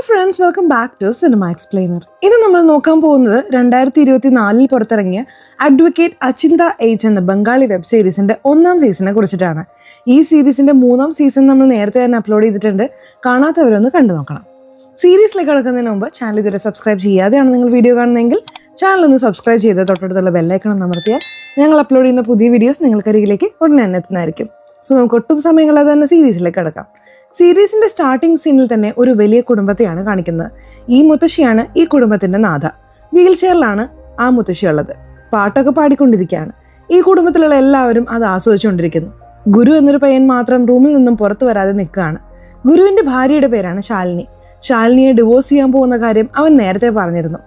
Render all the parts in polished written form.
Friends, welcome back to cinema explainer. ഇന്ന് നമ്മൾ നോക്കാൻ പോകുന്നത് 2024 പുറത്തിറങ്ങിയ അഡ്വക്കേറ്റ് അചിന്ത എയ്ച്ച് എന്ന ബംഗാളി വെബ് സീരീസിന്റെ 1ാം സീസണിനെ കുറിച്ചിട്ടാണ്. ഈ സീരീസിന്റെ 3ാം സീസൺ നമ്മൾ നേരത്തെ തന്നെ അപ്ലോഡ് ചെയ്തിട്ടുണ്ട്. കാണാത്തവരൊന്ന് കണ്ടു നോക്കണം. സീരീസിലേക്ക് കിടക്കുന്നതിന് മുമ്പ് ചാനൽ ഇതുവരെ സബ്സ്ക്രൈബ് ചെയ്യാതെയാണ് നിങ്ങൾ വീഡിയോ കാണുന്നതെങ്കിൽ ചാനൽ ഒന്ന് സബ്സ്ക്രൈബ് ചെയ്ത് തൊട്ടടുത്തുള്ള ബെല്ലൈക്കൺ അമർത്തിയാൽ ഞങ്ങൾ അപ്ലോഡ് ചെയ്യുന്ന പുതിയ വീഡിയോസ് നിങ്ങൾക്കരികിലേക്ക് ഉടനെ തന്നെ എത്തുന്നതായിരിക്കും. സോ നമുക്ക് ഒട്ടും സമയം കളയാതെ തന്നെ സീരീസിലേക്ക് കിടക്കാം. സീരീസിന്റെ സ്റ്റാർട്ടിംഗ് സീനിൽ തന്നെ ഒരു വലിയ കുടുംബത്തെയാണ് കാണിക്കുന്നത്. ഈ മുത്തശ്ശിയാണ് ഈ കുടുംബത്തിന്റെ നാഥ. വീൽ ചെയറിലാണ് ആ മുത്തശ്ശി ഉള്ളത്. പാട്ടൊക്കെ പാടിക്കൊണ്ടിരിക്കുകയാണ്. ഈ കുടുംബത്തിലുള്ള എല്ലാവരും അത് ആസ്വദിച്ചുകൊണ്ടിരിക്കുന്നു. ഗുരു എന്നൊരു പയ്യൻ മാത്രം റൂമിൽ നിന്നും പുറത്തു വരാതെ നിൽക്കുകയാണ്. ഗുരുവിന്റെ ഭാര്യയുടെ പേരാണ് ശാലിനി. ശാലിനിയെ ഡിവോഴ്സ് ചെയ്യാൻ പോകുന്ന കാര്യം അവൻ നേരത്തെ പറഞ്ഞിരുന്നു.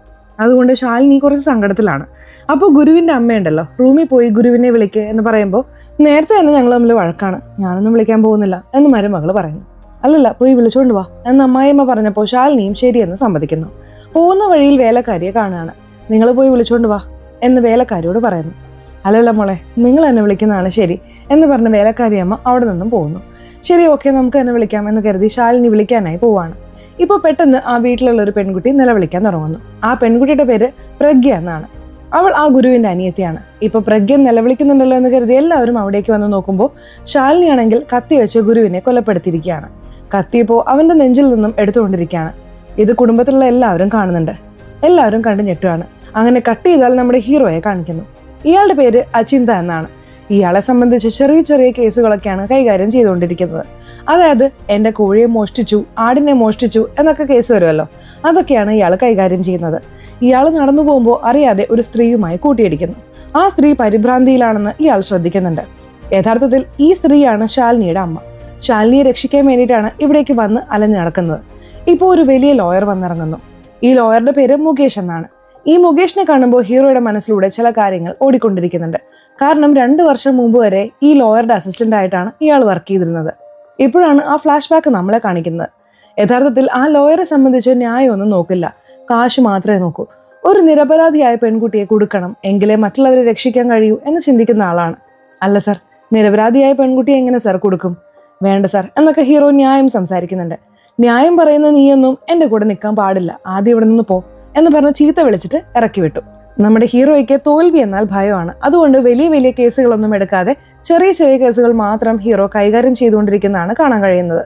അതുകൊണ്ട് ശാലിനി കുറച്ച് സങ്കടത്തിലാണ്. അപ്പോൾ ഗുരുവിന്റെ അമ്മയുണ്ടല്ലോ, റൂമിൽ പോയി ഗുരുവിനെ വിളിക്കുക എന്ന് പറയുമ്പോൾ നേരത്തെ തന്നെ ഞങ്ങൾ തമ്മിൽ വഴക്കാണ്, ഞാനൊന്നും വിളിക്കാൻ പോകുന്നില്ല എന്ന് മരുമകൾ പറയുന്നു. അല്ലല്ല, പോയി വിളിച്ചോണ്ട് വാ എന്ന് അമ്മായിയമ്മ പറഞ്ഞപ്പോൾ ശാലിനിയും ശരിയെന്ന് സമ്മതിക്കുന്നു. പോകുന്ന വഴിയിൽ വേലക്കാരിയെ കാണുകയാണ്. നിങ്ങൾ പോയി വിളിച്ചോണ്ട് വാ എന്ന് വേലക്കാരിയോട് പറയുന്നു. അല്ലല്ല മോളെ, നിങ്ങൾ എന്നെ വിളിക്കുന്നതാണ് ശരി എന്ന് പറഞ്ഞ് വേലക്കാരിയമ്മ അവിടെ നിന്നും പോകുന്നു. ശരി, ഓക്കെ, നമുക്ക് എന്നെ വിളിക്കാം എന്ന് കരുതി ശാലിനി വിളിക്കാനായി പോവാണ്. ഇപ്പോൾ പെട്ടെന്ന് ആ വീട്ടിലുള്ള ഒരു പെൺകുട്ടി നിലവിളിക്കാൻ തുടങ്ങുന്നു. ആ പെൺകുട്ടിയുടെ പേര് പ്രഗ്യ എന്നാണ്. അവൾ ആ ഗുരുവിന്റെ അനിയത്തിയാണ്. ഇപ്പൊ പ്രഗ്യ നിലവിളിക്കുന്നുണ്ടല്ലോ എന്ന് കരുതി എല്ലാവരും അവിടേക്ക് വന്ന് നോക്കുമ്പോൾ ശാലിനിയാണെങ്കിൽ കത്തി വെച്ച് ഗുരുവിനെ കൊലപ്പെടുത്തിയിരിക്കുകയാണ്. കത്തിയപ്പോൾ അവന്റെ നെഞ്ചിൽ നിന്നും എടുത്തുകൊണ്ടിരിക്കുകയാണ്. ഇത് കുടുംബത്തിലുള്ള എല്ലാവരും കാണുന്നുണ്ട്. എല്ലാവരും കണ്ടു ഞെട്ടുകയാണ്. അങ്ങനെ കട്ട് ചെയ്താൽ നമ്മുടെ ഹീറോയെ കാണിക്കുന്നു. ഇയാളുടെ പേര് അചിന്ത എന്നാണ്. ഇയാളെ സംബന്ധിച്ച് ചെറിയ ചെറിയ കേസുകളൊക്കെയാണ് കൈകാര്യം ചെയ്തുകൊണ്ടിരിക്കുന്നത്. അതായത് എൻ്റെ കോഴിയെ മോഷ്ടിച്ചു, ആടിനെ മോഷ്ടിച്ചു എന്നൊക്കെ കേസ് വരുമല്ലോ, അതൊക്കെയാണ് ഇയാൾ കൈകാര്യം ചെയ്യുന്നത്. ഇയാൾ നടന്നു പോകുമ്പോൾ അറിയാതെ ഒരു സ്ത്രീയുമായി കൂട്ടിയിടിക്കുന്നു. ആ സ്ത്രീ പരിഭ്രാന്തിയിലാണെന്ന് ഇയാൾ ശ്രദ്ധിക്കുന്നുണ്ട്. യഥാർത്ഥത്തിൽ ഈ സ്ത്രീയാണ് ശാലിനിയുടെ അമ്മ. ശാലിനിയെ രക്ഷിക്കാൻ വേണ്ടിയിട്ടാണ് ഇവിടേക്ക് വന്ന് അലഞ്ഞു നടക്കുന്നത്. ഇപ്പോൾ ഒരു വലിയ ലോയർ വന്നിറങ്ങുന്നു. ഈ ലോയറുടെ പേര് മുകേഷ് എന്നാണ്. ഈ മുകേഷിനെ കാണുമ്പോൾ ഹീറോയുടെ മനസ്സിലൂടെ ചില കാര്യങ്ങൾ ഓടിക്കൊണ്ടിരിക്കുന്നുണ്ട്. കാരണം 2 വർഷം മുമ്പ് വരെ ഈ ലോയറുടെ അസിസ്റ്റന്റ് ആയിട്ടാണ് ഇയാൾ വർക്ക് ചെയ്തിരുന്നത്. ഇപ്പോഴാണ് ആ ഫ്ലാഷ് ബാക്ക് നമ്മളെ കാണിക്കുന്നത്. യഥാർത്ഥത്തിൽ ആ ലോയറെ സംബന്ധിച്ച് ന്യായമൊന്നും നോക്കില്ല, കാശ് മാത്രമേ നോക്കൂ. ഒരു നിരപരാധിയായ പെൺകുട്ടിയെ കൊടുക്കണം, എങ്കിലേ മറ്റുള്ളവരെ രക്ഷിക്കാൻ കഴിയൂ എന്ന് ചിന്തിക്കുന്ന ആളാണ്. അല്ല സർ, നിരപരാധിയായ പെൺകുട്ടിയെ എങ്ങനെ സർ കൊടുക്കും? വേണ്ട സർ എന്നൊക്കെ ഹീറോ ന്യായം സംസാരിക്കുന്നുണ്ട്. ന്യായം പറയുന്ന നീയൊന്നും എൻ്റെ കൂടെ നിൽക്കാൻ പാടില്ല, ആദ്യം ഇവിടെ നിന്ന് പോ എന്ന് പറഞ്ഞ് ചീത്ത വിളിച്ചിട്ട് ഇറക്കി വിട്ടു. നമ്മുടെ ഹീറോയ്ക്ക് തോൽവി എന്നാൽ ഭയമാണ്. അതുകൊണ്ട് വലിയ വലിയ കേസുകളൊന്നും എടുക്കാതെ ചെറിയ ചെറിയ കേസുകൾ മാത്രം ഹീറോ കൈകാര്യം ചെയ്തുകൊണ്ടിരിക്കുന്നതാണ് കാണാൻ കഴിയുന്നത്.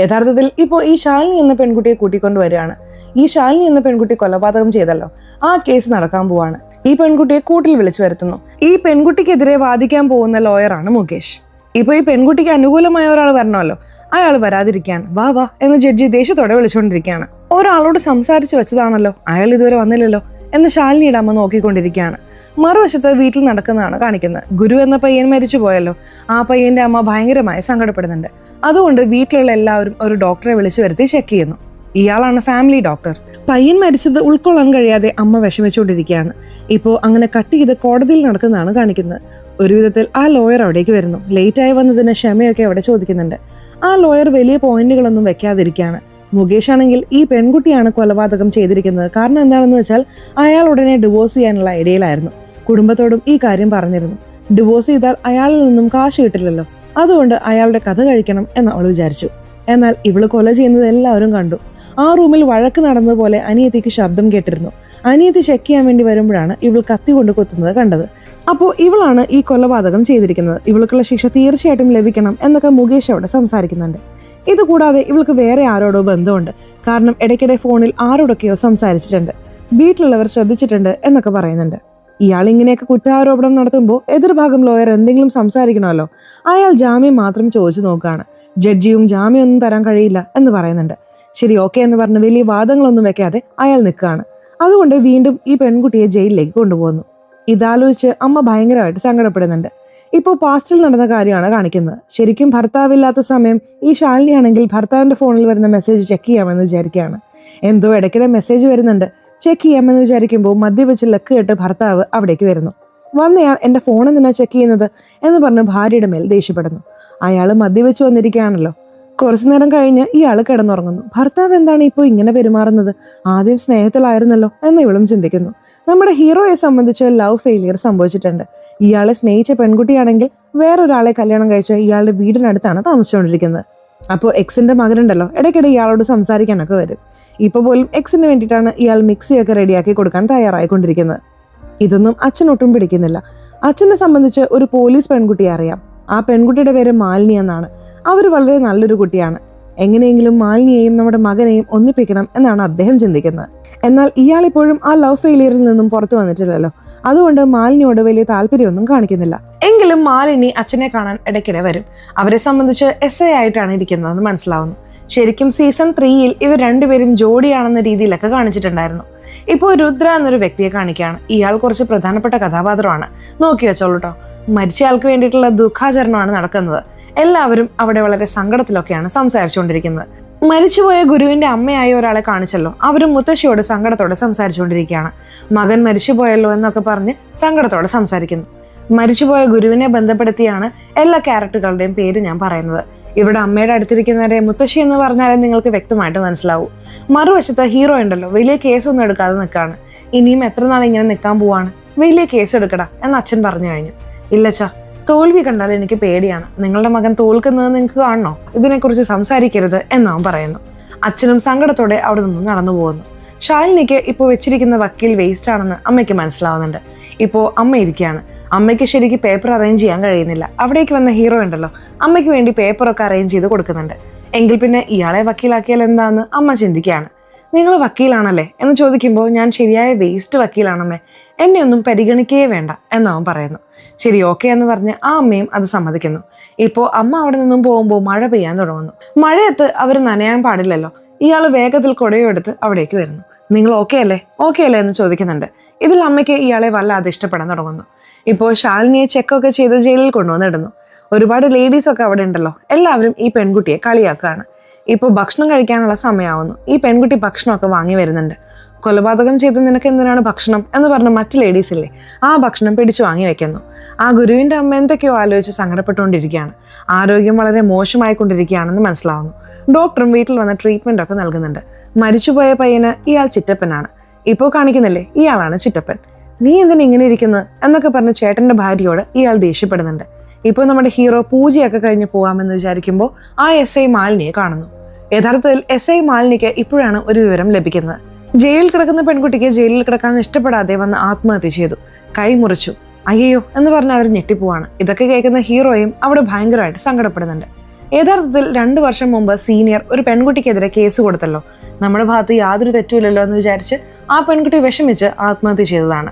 യഥാർത്ഥത്തിൽ ഇപ്പോൾ ഈ ശാലിനി എന്ന പെൺകുട്ടിയെ കൂട്ടിക്കൊണ്ടുവരികയാണ്. ഈ ശാലിനി എന്ന പെൺകുട്ടി കൊലപാതകം ചെയ്തല്ലോ, ആ കേസ് നടക്കാൻ പോവാണ്. ഈ പെൺകുട്ടിയെ കൂട്ടിൽ വിളിച്ചു വരുത്തുന്നു. ഈ പെൺകുട്ടിക്കെതിരെ വാദിക്കാൻ പോകുന്ന ലോയറാണ് മുകേഷ്. ഇപ്പോൾ ഈ പെൺകുട്ടിക്ക് അനുകൂലമായ ഒരാൾ വരണമല്ലോ, അയാൾ വരാതിരിക്കുകയാണ്. വാ വാ എന്ന് ജഡ്ജി ദേഷ്യത്തോടെ വിളിച്ചുകൊണ്ടിരിക്കുകയാണ്. ഒരാളോട് സംസാരിച്ച് വെച്ചതാണല്ലോ, അയാൾ ഇതുവരെ വന്നില്ലല്ലോ എന്ന് ശാലിനിയുടെ അമ്മ നോക്കിക്കൊണ്ടിരിക്കുകയാണ്. മറുവശത്ത് വീട്ടിൽ നടക്കുന്നതാണ് കാണിക്കുന്നത്. ഗുരു എന്ന പയ്യൻ മരിച്ചു പോയല്ലോ, ആ പയ്യന്റെ അമ്മ ഭയങ്കരമായി സങ്കടപ്പെടുന്നുണ്ട്. അതുകൊണ്ട് വീട്ടിലുള്ള എല്ലാവരും ഒരു ഡോക്ടറെ വിളിച്ചു വരുത്തി ചെക്ക് ചെയ്യുന്നു. ഇയാളാണ് ഫാമിലി ഡോക്ടർ. പയ്യൻ മരിച്ചത് ഉൾക്കൊള്ളാൻ കഴിയാതെ അമ്മ വിഷമിച്ചുകൊണ്ടിരിക്കുകയാണ്. ഇപ്പോൾ അങ്ങനെ കട്ട് ചെയ്ത് കോടതിയിൽ നടക്കുന്നതാണ് കാണിക്കുന്നത്. ഒരു വിധത്തിൽ ആ ലോയർ അവിടേക്ക് വരുന്നു. ലേറ്റായി വന്നതിന് ക്ഷമയൊക്കെ അവിടെ ചോദിക്കുന്നുണ്ട്. ആ ലോയർ വലിയ പോയിന്റുകളൊന്നും വെക്കാതിരിക്കുകയാണ്. മുകേഷ് ആണെങ്കിൽ ഈ പെൺകുട്ടിയാണ് കൊലപാതകം ചെയ്തിരിക്കുന്നത്. കാരണം എന്താണെന്ന് വെച്ചാൽ അയാൾ ഉടനെ ഡിവോഴ്സ് ചെയ്യാനുള്ള ഐഡിയയിലായിരുന്നു. കുടുംബത്തോടും ഈ കാര്യം പറഞ്ഞിരുന്നു. ഡിവോഴ്സ് ചെയ്താൽ അയാളിൽ നിന്നും കാശ് കിട്ടില്ലല്ലോ, അതുകൊണ്ട് അയാളുടെ കഥ കഴിക്കണം എന്ന് അവൾ വിചാരിച്ചു. എന്നാൽ ഇവള് കൊല ചെയ്യുന്നത് എല്ലാവരും കണ്ടു. ആ റൂമിൽ വഴക്ക് നടന്നതുപോലെ അനിയത്തിക്ക് ശബ്ദം കേട്ടിരുന്നു. അനിയത്തി ചെക്ക് ചെയ്യാൻ വേണ്ടി വരുമ്പോഴാണ് ഇവൾ കത്തി കൊണ്ട് കൊത്തുന്നത് കണ്ടത്. അപ്പോൾ ഇവളാണ് ഈ കൊലപാതകം ചെയ്തിരിക്കുന്നത്. ഇവൾക്കുള്ള ശിക്ഷ തീർച്ചയായിട്ടും ലഭിക്കണം എന്നൊക്കെ മുകേഷ് അവിടെ സംസാരിക്കുന്നുണ്ട്. ഇതുകൂടാതെ ഇവൾക്ക് വേറെ ആരോടോ ബന്ധമുണ്ട്. കാരണം ഇടയ്ക്കിടെ ഫോണിൽ ആരോടൊക്കെയോ സംസാരിച്ചിട്ടുണ്ട്, വീട്ടിലുള്ളവർ ശ്രദ്ധിച്ചിട്ടുണ്ട് എന്നൊക്കെ പറയുന്നുണ്ട്. ഇയാൾ ഇങ്ങനെയൊക്കെ കുറ്റാരോപണം നടത്തുമ്പോൾ എതിർഭാഗം ലോയർ എന്തെങ്കിലും സംസാരിക്കണമല്ലോ. അയാൾ ജാമ്യം മാത്രം ചോദിച്ചു നോക്കുകയാണ്. ജഡ്ജിയും ജാമ്യം ഒന്നും തരാൻ കഴിയില്ല എന്ന് പറയുന്നുണ്ട്. ശരി, ഓക്കെ എന്ന് പറഞ്ഞ് വലിയ വാദങ്ങളൊന്നും വെക്കാതെ അയാൾ നിൽക്കുകയാണ്. അതുകൊണ്ട് വീണ്ടും ഈ പെൺകുട്ടിയെ ജയിലിലേക്ക് കൊണ്ടുപോകുന്നു. ഇതാലോചിച്ച് അമ്മ ഭയങ്കരമായിട്ട് സങ്കടപ്പെടുന്നുണ്ട്. ഇപ്പോൾ പാസ്റ്റിൽ നടന്ന കാര്യമാണ് കാണിക്കുന്നത്. ശരിക്കും ഭർത്താവില്ലാത്ത സമയം ഈ ശാലിനി ആണെങ്കിൽ ഭർത്താവിന്റെ ഫോണിൽ വരുന്ന മെസ്സേജ് ചെക്ക് ചെയ്യാമെന്ന് വിചാരിക്കുകയാണ്. എന്തോ ഇടയ്ക്കിടെ മെസ്സേജ് വരുന്നുണ്ട്. ചെക്ക് ചെയ്യാമെന്ന് വിചാരിക്കുമ്പോൾ മദ്യവെച്ച് ലക്ക് കേട്ട് ഭർത്താവ് അവിടേക്ക് വരുന്നു. വന്നയാൾ എൻ്റെ ഫോൺ എന്തിനാ ചെക്ക് ചെയ്യുന്നത് എന്ന് പറഞ്ഞ് ഭാര്യയുടെ മേൽ ദേഷ്യപ്പെടുന്നു. അയാൾ മദ്യവെച്ച് വന്നിരിക്കുകയാണല്ലോ. കുറച്ചു നേരം കഴിഞ്ഞ് ഇയാൾ കിടന്നുറങ്ങുന്നു. ഭർത്താവ് എന്താണ് ഇപ്പോൾ ഇങ്ങനെ പെരുമാറുന്നത്? ആദ്യം സ്നേഹത്തിലായിരുന്നല്ലോ എന്ന് ഇവളും ചിന്തിക്കുന്നു. നമ്മുടെ ഹീറോയെ സംബന്ധിച്ച് ലവ് ഫെയിലിയർ സംഭവിച്ചിട്ടുണ്ട്. ഇയാളെ സ്നേഹിച്ച പെൺകുട്ടിയാണെങ്കിൽ വേറൊരാളെ കല്യാണം കഴിച്ച് ഇയാളുടെ വീടിനടുത്താണ് താമസിച്ചുകൊണ്ടിരിക്കുന്നത്. അപ്പോൾ എക്സിന്റെ മകനുണ്ടല്ലോ ഇടയ്ക്കിടെ ഇയാളോട് സംസാരിക്കാനൊക്കെ വരും. ഇപ്പോൾ പോലും എക്സിന് വേണ്ടിയിട്ടാണ് ഇയാൾ മിക്സിയൊക്കെ റെഡിയാക്കി കൊടുക്കാൻ തയ്യാറായിക്കൊണ്ടിരിക്കുന്നത്. ഇതൊന്നും അച്ഛനൊട്ടും പിടിക്കുന്നില്ല. അച്ഛനെ സംബന്ധിച്ച് ഒരു പോലീസ് പെൺകുട്ടിയെ അറിയാം. ആ പെൺകുട്ടിയുടെ പേര് മാലിനി എന്നാണ്. അവർ വളരെ നല്ലൊരു കുട്ടിയാണ്. എങ്ങനെയെങ്കിലും മാലിനിയെയും നമ്മുടെ മകനെയും ഒന്നിപ്പിക്കണം എന്നാണ് അദ്ദേഹം ചിന്തിക്കുന്നത്. എന്നാൽ ഇയാളിപ്പോഴും ആ ലവ് ഫെയിലിയറിൽ നിന്നും പുറത്തു വന്നിട്ടില്ലല്ലോ. അതുകൊണ്ട് മാലിനിയോട് വലിയ താല്പര്യമൊന്നും കാണിക്കുന്നില്ല. എങ്കിലും മാലിനി അച്ഛനെ കാണാൻ ഇടയ്ക്കിടെ വരും. അവരെ സംബന്ധിച്ച് SI ആയിട്ടാണ് ഇരിക്കുന്നതെന്ന് മനസ്സിലാവുന്നു. ശരിക്കും സീസൺ 3ൽ ഇവർ രണ്ടുപേരും ജോഡിയാണെന്ന രീതിയിലൊക്കെ കാണിച്ചിട്ടുണ്ടായിരുന്നു. ഇപ്പോൾ രുദ്ര എന്നൊരു വ്യക്തിയെ കാണിക്കുകയാണ്. ഇയാൾ കുറച്ച് പ്രധാനപ്പെട്ട കഥാപാത്രമാണ്. നോക്കി വെച്ചോളൂ കേട്ടോ. മരിച്ചയാൾക്ക് വേണ്ടിയിട്ടുള്ള ദുഃഖാചരണമാണ് നടക്കുന്നത്. എല്ലാവരും അവിടെ വളരെ സങ്കടത്തിലൊക്കെയാണ് സംസാരിച്ചുകൊണ്ടിരിക്കുന്നത്. മരിച്ചുപോയ ഗുരുവിന്റെ അമ്മയായ ഒരാളെ കാണിച്ചല്ലോ. അവരും മുത്തശ്ശിയോട് സങ്കടത്തോടെ സംസാരിച്ചുകൊണ്ടിരിക്കുകയാണ്. മകൻ മരിച്ചുപോയല്ലോ എന്നൊക്കെ പറഞ്ഞ് സങ്കടത്തോടെ സംസാരിക്കുന്നു. മരിച്ചുപോയ ഗുരുവിനെ ബന്ധപ്പെടുത്തിയാണ് എല്ലാ ക്യാരക്ടറുകളുടെയും പേര് ഞാൻ പറയുന്നത്. ഇവിടെ അമ്മയുടെ അടുത്തിരിക്കുന്നവരെ മുത്തശ്ശി എന്ന് പറഞ്ഞാലേ നിങ്ങൾക്ക് വ്യക്തമായിട്ട് മനസ്സിലാവൂ. മറുവശത്ത് ഹീറോ ഉണ്ടല്ലോ, വലിയ കേസൊന്നും എടുക്കാതെ നിൽക്കാണ്. ഇനിയും എത്ര നാൾ ഇങ്ങനെ നിൽക്കാൻ പോവാണ്? വലിയ കേസ് എടുക്കടാ എന്ന് അച്ഛൻ പറഞ്ഞു കഴിഞ്ഞു. ഇല്ലച്ചാ, തോൽവി കണ്ടാൽ എനിക്ക് പേടിയാണ്. നിങ്ങളുടെ മകൻ തോൽക്കുന്നത് നിങ്ങൾക്ക് കാണണോ? ഇതിനെക്കുറിച്ച് സംസാരിക്കരുത് എന്നവൻ പറയുന്നു. അച്ഛനും സങ്കടത്തോടെ അവിടെ നിന്നും നടന്നു പോകുന്നു. ശാലിനിക്ക് ഇപ്പോൾ വെച്ചിരിക്കുന്ന വക്കീൽ വേസ്റ്റ് ആണെന്ന് അമ്മയ്ക്ക് മനസ്സിലാവുന്നുണ്ട്. ഇപ്പോൾ അമ്മ ഇരിക്കുകയാണ്. അമ്മയ്ക്ക് ശരിക്കും പേപ്പർ അറേഞ്ച് ചെയ്യാൻ കഴിയുന്നില്ല. അവിടേക്ക് വന്ന ഹീറോ ഉണ്ടല്ലോ, അമ്മയ്ക്ക് വേണ്ടി പേപ്പറൊക്കെ അറേഞ്ച് ചെയ്ത് കൊടുക്കുന്നുണ്ട്. എങ്കിൽ പിന്നെ ഇയാളെ വക്കീലാക്കിയാൽ എന്താന്ന് അമ്മ ചിന്തിക്കുകയാണ്. നിങ്ങൾ വക്കീലാണല്ലേ എന്ന് ചോദിക്കുമ്പോൾ ഞാൻ ശരിയായ വേസ്റ്റ് വക്കീലാണമ്മേ, എന്നെ ഒന്നും പരിഗണിക്കുകയേ വേണ്ട എന്നവൻ പറയുന്നു. ശരി, ഓക്കെ എന്ന് പറഞ്ഞ് ആ അമ്മയും അത് സമ്മതിക്കുന്നു. ഇപ്പോൾ അമ്മ അവിടെ നിന്നും പോകുമ്പോൾ മഴ പെയ്യാൻ തുടങ്ങുന്നു. മഴയത്ത് അവർ നനയാൻ പാടില്ലല്ലോ. ഇയാൾ വേഗത്തിൽ കുടയെടുത്ത് അവിടേക്ക് വരുന്നു. നിങ്ങൾ ഓക്കെ അല്ലേ എന്ന് ചോദിക്കുന്നുണ്ട്. ഇതിൽ അമ്മയ്ക്ക് ഇയാളെ വല്ലാതെ ഇഷ്ടപ്പെടാൻ തുടങ്ങുന്നു. ഇപ്പോൾ ശാലിനിയെ ചെക്കൊക്കെ ചെയ്ത് ജയിലിൽ കൊണ്ടുവന്നിടുന്നു. ഒരുപാട് ലേഡീസൊക്കെ അവിടെ ഉണ്ടല്ലോ. എല്ലാവരും ഈ പെൺകുട്ടിയെ കളിയാക്കുകയാണ്. ഇപ്പോൾ ഭക്ഷണം കഴിക്കാനുള്ള സമയമാവുന്നു. ഈ പെൺകുട്ടി ഭക്ഷണമൊക്കെ വാങ്ങി വരുന്നുണ്ട്. കൊലപാതകം ചെയ്ത് നിനക്ക് എന്തിനാണ് ഭക്ഷണം എന്ന് പറഞ്ഞ മറ്റ് ലേഡീസ് ഇല്ലേ, ആ ഭക്ഷണം പിടിച്ചു വാങ്ങി വെക്കുന്നു. ആ ഗുരുവിന്റെ അമ്മ എന്തൊക്കെയോ ആലോചിച്ച് സങ്കടപ്പെട്ടുകൊണ്ടിരിക്കുകയാണ്. ആരോഗ്യം വളരെ മോശമായിക്കൊണ്ടിരിക്കുകയാണെന്ന് മനസ്സിലാവുന്നു. ഡോക്ടറും വീട്ടിൽ വന്ന ട്രീറ്റ്മെന്റ് ഒക്കെ നൽകുന്നുണ്ട്. മരിച്ചുപോയ പയ്യന് ഇയാൾ ചിറ്റപ്പനാണ്. ഇപ്പോൾ കാണിക്കുന്നില്ലേ, ഇയാളാണ് ചിറ്റപ്പൻ. നീ എന്തിനാ ഇങ്ങനെ ഇരിക്കുന്നത് എന്നൊക്കെ പറഞ്ഞ് ചേട്ടന്റെ ഭാര്യയോട് ഇയാൾ ദേഷ്യപ്പെടുന്നുണ്ട്. ഇപ്പോൾ നമ്മുടെ ഹീറോ പൂജയൊക്കെ കഴിഞ്ഞ് പോകാമെന്ന് വിചാരിക്കുമ്പോൾ ആ SI മാലിനിയെ കാണുന്നു. യഥാർത്ഥത്തിൽ SI മാലിനിക്ക് ഇപ്പോഴാണ് ഒരു വിവരം ലഭിക്കുന്നത്. ജയിലിൽ കിടക്കുന്ന പെൺകുട്ടിക്ക് ജയിലിൽ കിടക്കാൻ ഇഷ്ടപ്പെടാതെ വന്ന് ആത്മഹത്യ ചെയ്തു, കൈ മുറിച്ചു. അയ്യോ എന്ന് പറഞ്ഞ് അവർ ഞെട്ടിപ്പോവാണ്. ഇതൊക്കെ കേൾക്കുന്ന ഹീറോയും അവിടെ ഭയങ്കരമായിട്ട് സങ്കടപ്പെടുന്നുണ്ട്. യഥാർത്ഥത്തിൽ 2 വർഷം മുമ്പ് സീനിയർ ഒരു പെൺകുട്ടിക്കെതിരെ കേസ് കൊടുത്തല്ലോ. നമ്മുടെ ഭാഗത്ത് യാതൊരു തെറ്റുമില്ലല്ലോ എന്ന് വിചാരിച്ച് ആ പെൺകുട്ടി വിഷമിച്ച് ആത്മഹത്യ ചെയ്തതാണ്.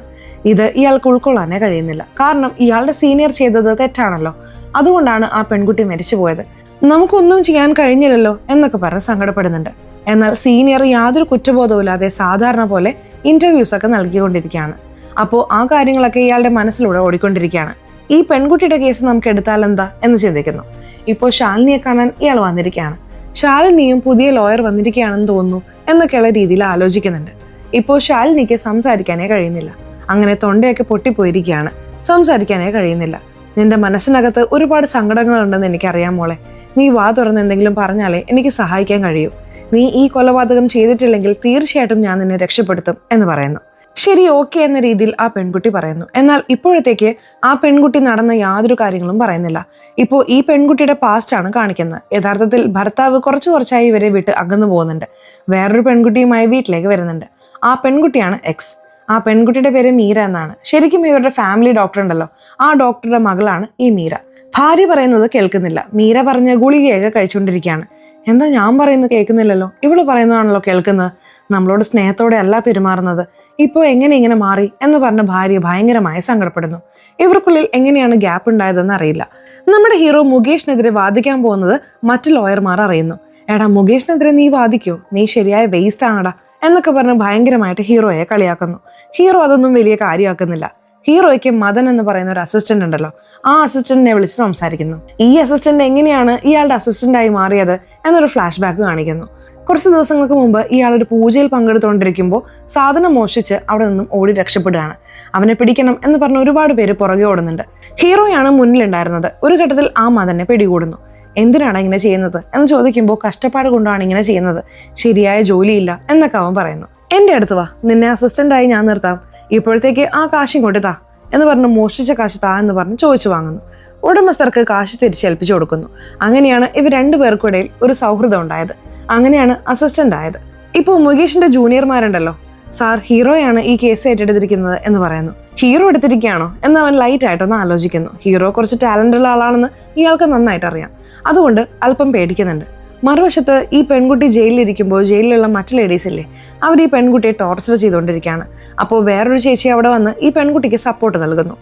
ഇത് ഇയാൾക്ക് ഉൾക്കൊള്ളാനേ കഴിയുന്നില്ല. കാരണം ഇയാളുടെ സീനിയർ ചെയ്തത് തെറ്റാണല്ലോ. അതുകൊണ്ടാണ് ആ പെൺകുട്ടി മരിച്ചുപോയത്. നമുക്കൊന്നും ചെയ്യാൻ കഴിഞ്ഞില്ലല്ലോ എന്നൊക്കെ പറഞ്ഞ് സങ്കടപ്പെടുന്നുണ്ട്. എന്നാൽ സീനിയർ യാതൊരു കുറ്റബോധവുമില്ലാതെ സാധാരണ പോലെ ഇന്റർവ്യൂസ് ഒക്കെ നൽകിക്കൊണ്ടിരിക്കുകയാണ്. അപ്പോൾ ആ കാര്യങ്ങളൊക്കെ ഇയാളുടെ മനസ്സിലൂടെ ഓടിക്കൊണ്ടിരിക്കുകയാണ്. ഈ പെൺകുട്ടിയുടെ കേസ് നമുക്ക് എടുത്താൽ എന്താ എന്ന് ചിന്തിക്കുന്നു. ഇപ്പോൾ ശാലിനിയെ കാണാൻ ഇയാൾ വന്നിരിക്കുകയാണ്. ശാലിനിയും പുതിയ ലോയർ വന്നിരിക്കുകയാണെന്ന് തോന്നുന്നു എന്നൊക്കെയുള്ള രീതിയിൽ ആലോചിക്കുന്നുണ്ട്. ഇപ്പോൾ ശാലിനിക്ക് സംസാരിക്കാനേ കഴിയുന്നില്ല. അങ്ങനെ തൊണ്ടയൊക്കെ പൊട്ടിപ്പോയിരിക്കുകയാണ്. സംസാരിക്കാനേ കഴിയുന്നില്ല. നിന്റെ മനസ്സിനകത്ത് ഒരുപാട് സങ്കടങ്ങളുണ്ടെന്ന് എനിക്കറിയാം മോളെ. നീ വാ തുറന്ന് എന്തെങ്കിലും പറഞ്ഞാലേ എനിക്ക് സഹായിക്കാൻ കഴിയൂ. നീ ഈ കൊലപാതകം ചെയ്തിട്ടില്ലെങ്കിൽ തീർച്ചയായിട്ടും ഞാൻ നിന്നെ രക്ഷപ്പെടുത്തും എന്ന് പറയുന്നു. ശരി, ഓക്കെ എന്ന രീതിയിൽ ആ പെൺകുട്ടി പറയുന്നു. എന്നാൽ ഇപ്പോഴത്തേക്ക് ആ പെൺകുട്ടി നടന്ന യാതൊരു കാര്യങ്ങളും പറയുന്നില്ല. ഇപ്പോൾ ഈ പെൺകുട്ടിയുടെ പാസ്റ്റാണ് കാണിക്കുന്നത്. യഥാർത്ഥത്തിൽ ഭർത്താവ് കുറച്ചായി ഇവരെ വിട്ട് അകന്നു പോകുന്നുണ്ട്. വേറൊരു പെൺകുട്ടിയുമായി വീട്ടിലേക്ക് വരുന്നുണ്ട്. ആ പെൺകുട്ടിയാണ് എക്സ്. ആ പെൺകുട്ടിയുടെ പേര് മീര എന്നാണ്. ശരിക്കും ഇവരുടെ ഫാമിലി ഡോക്ടർ ഉണ്ടല്ലോ, ആ ഡോക്ടറുടെ മകളാണ് ഈ മീര. ഭാര്യ പറയുന്നത് കേൾക്കുന്നില്ല. മീര പറഞ്ഞ ഗുളികയൊക്കെ കഴിച്ചുകൊണ്ടിരിക്കുകയാണ്. എന്താ ഞാൻ പറയുന്നത് കേൾക്കുന്നില്ലല്ലോ, ഇവള് പറയുന്നതാണല്ലോ കേൾക്കുന്നത്. നമ്മളോട് സ്നേഹത്തോടെ അല്ല പെരുമാറുന്നത്. ഇപ്പോൾ എങ്ങനെ ഇങ്ങനെ മാറി എന്ന് പറഞ്ഞ ഭാര്യ ഭയങ്കരമായി സങ്കടപ്പെടുന്നു. ഇവർക്കുള്ളിൽ എങ്ങനെയാണ് ഗ്യാപ്പ് ഉണ്ടായതെന്ന് അറിയില്ല. നമ്മുടെ ഹീറോ മുകേഷിനെതിരെ വാദിക്കാൻ പോകുന്നത് മറ്റു ലോയർമാർ അറിയുന്നു. എടാ, മുകേഷിനെതിരെ നീ വാദിക്കോ, നീ ശരിയായ വേസ്റ്റ് ആണടാ എന്നൊക്കെ പറഞ്ഞ് ഭയങ്കരമായിട്ട് ഹീറോയെ കളിയാക്കുന്നു. ഹീറോ അതൊന്നും വലിയ കാര്യമാക്കുന്നില്ല. ഹീറോയ്ക്ക് മദൻ എന്ന് പറയുന്ന ഒരു അസിസ്റ്റന്റ് ഉണ്ടല്ലോ, ആ അസിസ്റ്റന്റിനെ വിളിച്ച് സംസാരിക്കുന്നു. ഈ അസിസ്റ്റന്റ് എങ്ങനെയാണ് ഇയാളുടെ അസിസ്റ്റന്റായി മാറിയത് എന്നൊരു ഫ്ലാഷ് ബാക്ക് കാണിക്കുന്നു. കുറച്ച് ദിവസങ്ങൾക്ക് മുമ്പ് ഇയാൾ ഒരു പൂജയിൽ പങ്കെടുത്തുകൊണ്ടിരിക്കുമ്പോൾ സാധനം മോഷിച്ച് അവിടെ നിന്നും ഓടി രക്ഷപ്പെടുകയാണ്. അവനെ പിടിക്കണം എന്ന് പറഞ്ഞ് ഒരുപാട് പേര് പുറകെ ഓടുന്നുണ്ട്. ഹീറോയാണ് മുന്നിലുണ്ടായിരുന്നത്. ഒരു ഘട്ടത്തിൽ ആ മദനെ പിടികൂടുന്നു. എന്തിനാണ് ഇങ്ങനെ ചെയ്യുന്നത് എന്ന് ചോദിക്കുമ്പോൾ കഷ്ടപ്പാട് കൊണ്ടാണ് ഇങ്ങനെ ചെയ്യുന്നത്, ശരിയായ ജോലിയില്ല എന്നൊക്കെ അവൻ പറയുന്നു. എൻ്റെ അടുത്ത് വാ, നിന്നെ അസിസ്റ്റന്റായി ഞാൻ നിർത്താം, ഇപ്പോഴത്തേക്ക് ആ കാശും കൊണ്ട് താ എന്ന് പറഞ്ഞ് മോഷ്ടിച്ച കാശ് താ എന്ന് പറഞ്ഞ് ചോദിച്ചു വാങ്ങുന്നു. ഉടമസ്ഥർക്ക് കാശ് തിരിച്ചേൽപ്പിച്ചു കൊടുക്കുന്നു. അങ്ങനെയാണ് ഇവർ രണ്ടുപേർക്കിടയിൽ ഒരു സൗഹൃദം ഉണ്ടായത്. അങ്ങനെയാണ് അസിസ്റ്റന്റ് ആയത്. ഇപ്പോൾ മുകേഷിന്റെ ജൂനിയർമാരുണ്ടല്ലോ, സാർ ഹീറോയാണ് ഈ കേസ് ഏറ്റെടുത്തിരിക്കുന്നത് എന്ന് പറയുന്നു. ഹീറോ എടുത്തിരിക്കുകയാണോ എന്ന് അവൻ ലൈറ്റ് ആയിട്ടൊന്ന് ആലോചിക്കുന്നു. ഹീറോ കുറച്ച് ടാലന്റുള്ള ആളാണെന്ന് ഇയാൾക്ക് നന്നായിട്ട് അറിയാം. അതുകൊണ്ട് അല്പം പേടിക്കുന്നുണ്ട്. മറുവശത്ത് ഈ പെൺകുട്ടി ജയിലിലിരിക്കുമ്പോൾ ജയിലിലുള്ള മറ്റു ലേഡീസ് ഇല്ലേ, അവർ ഈ പെൺകുട്ടിയെ ടോർച്ചർ ചെയ്തുകൊണ്ടിരിക്കുകയാണ്. അപ്പോൾ വേറൊരു ചേച്ചി അവിടെ വന്ന് ഈ പെൺകുട്ടിക്ക് സപ്പോർട്ട് നൽകുന്നു.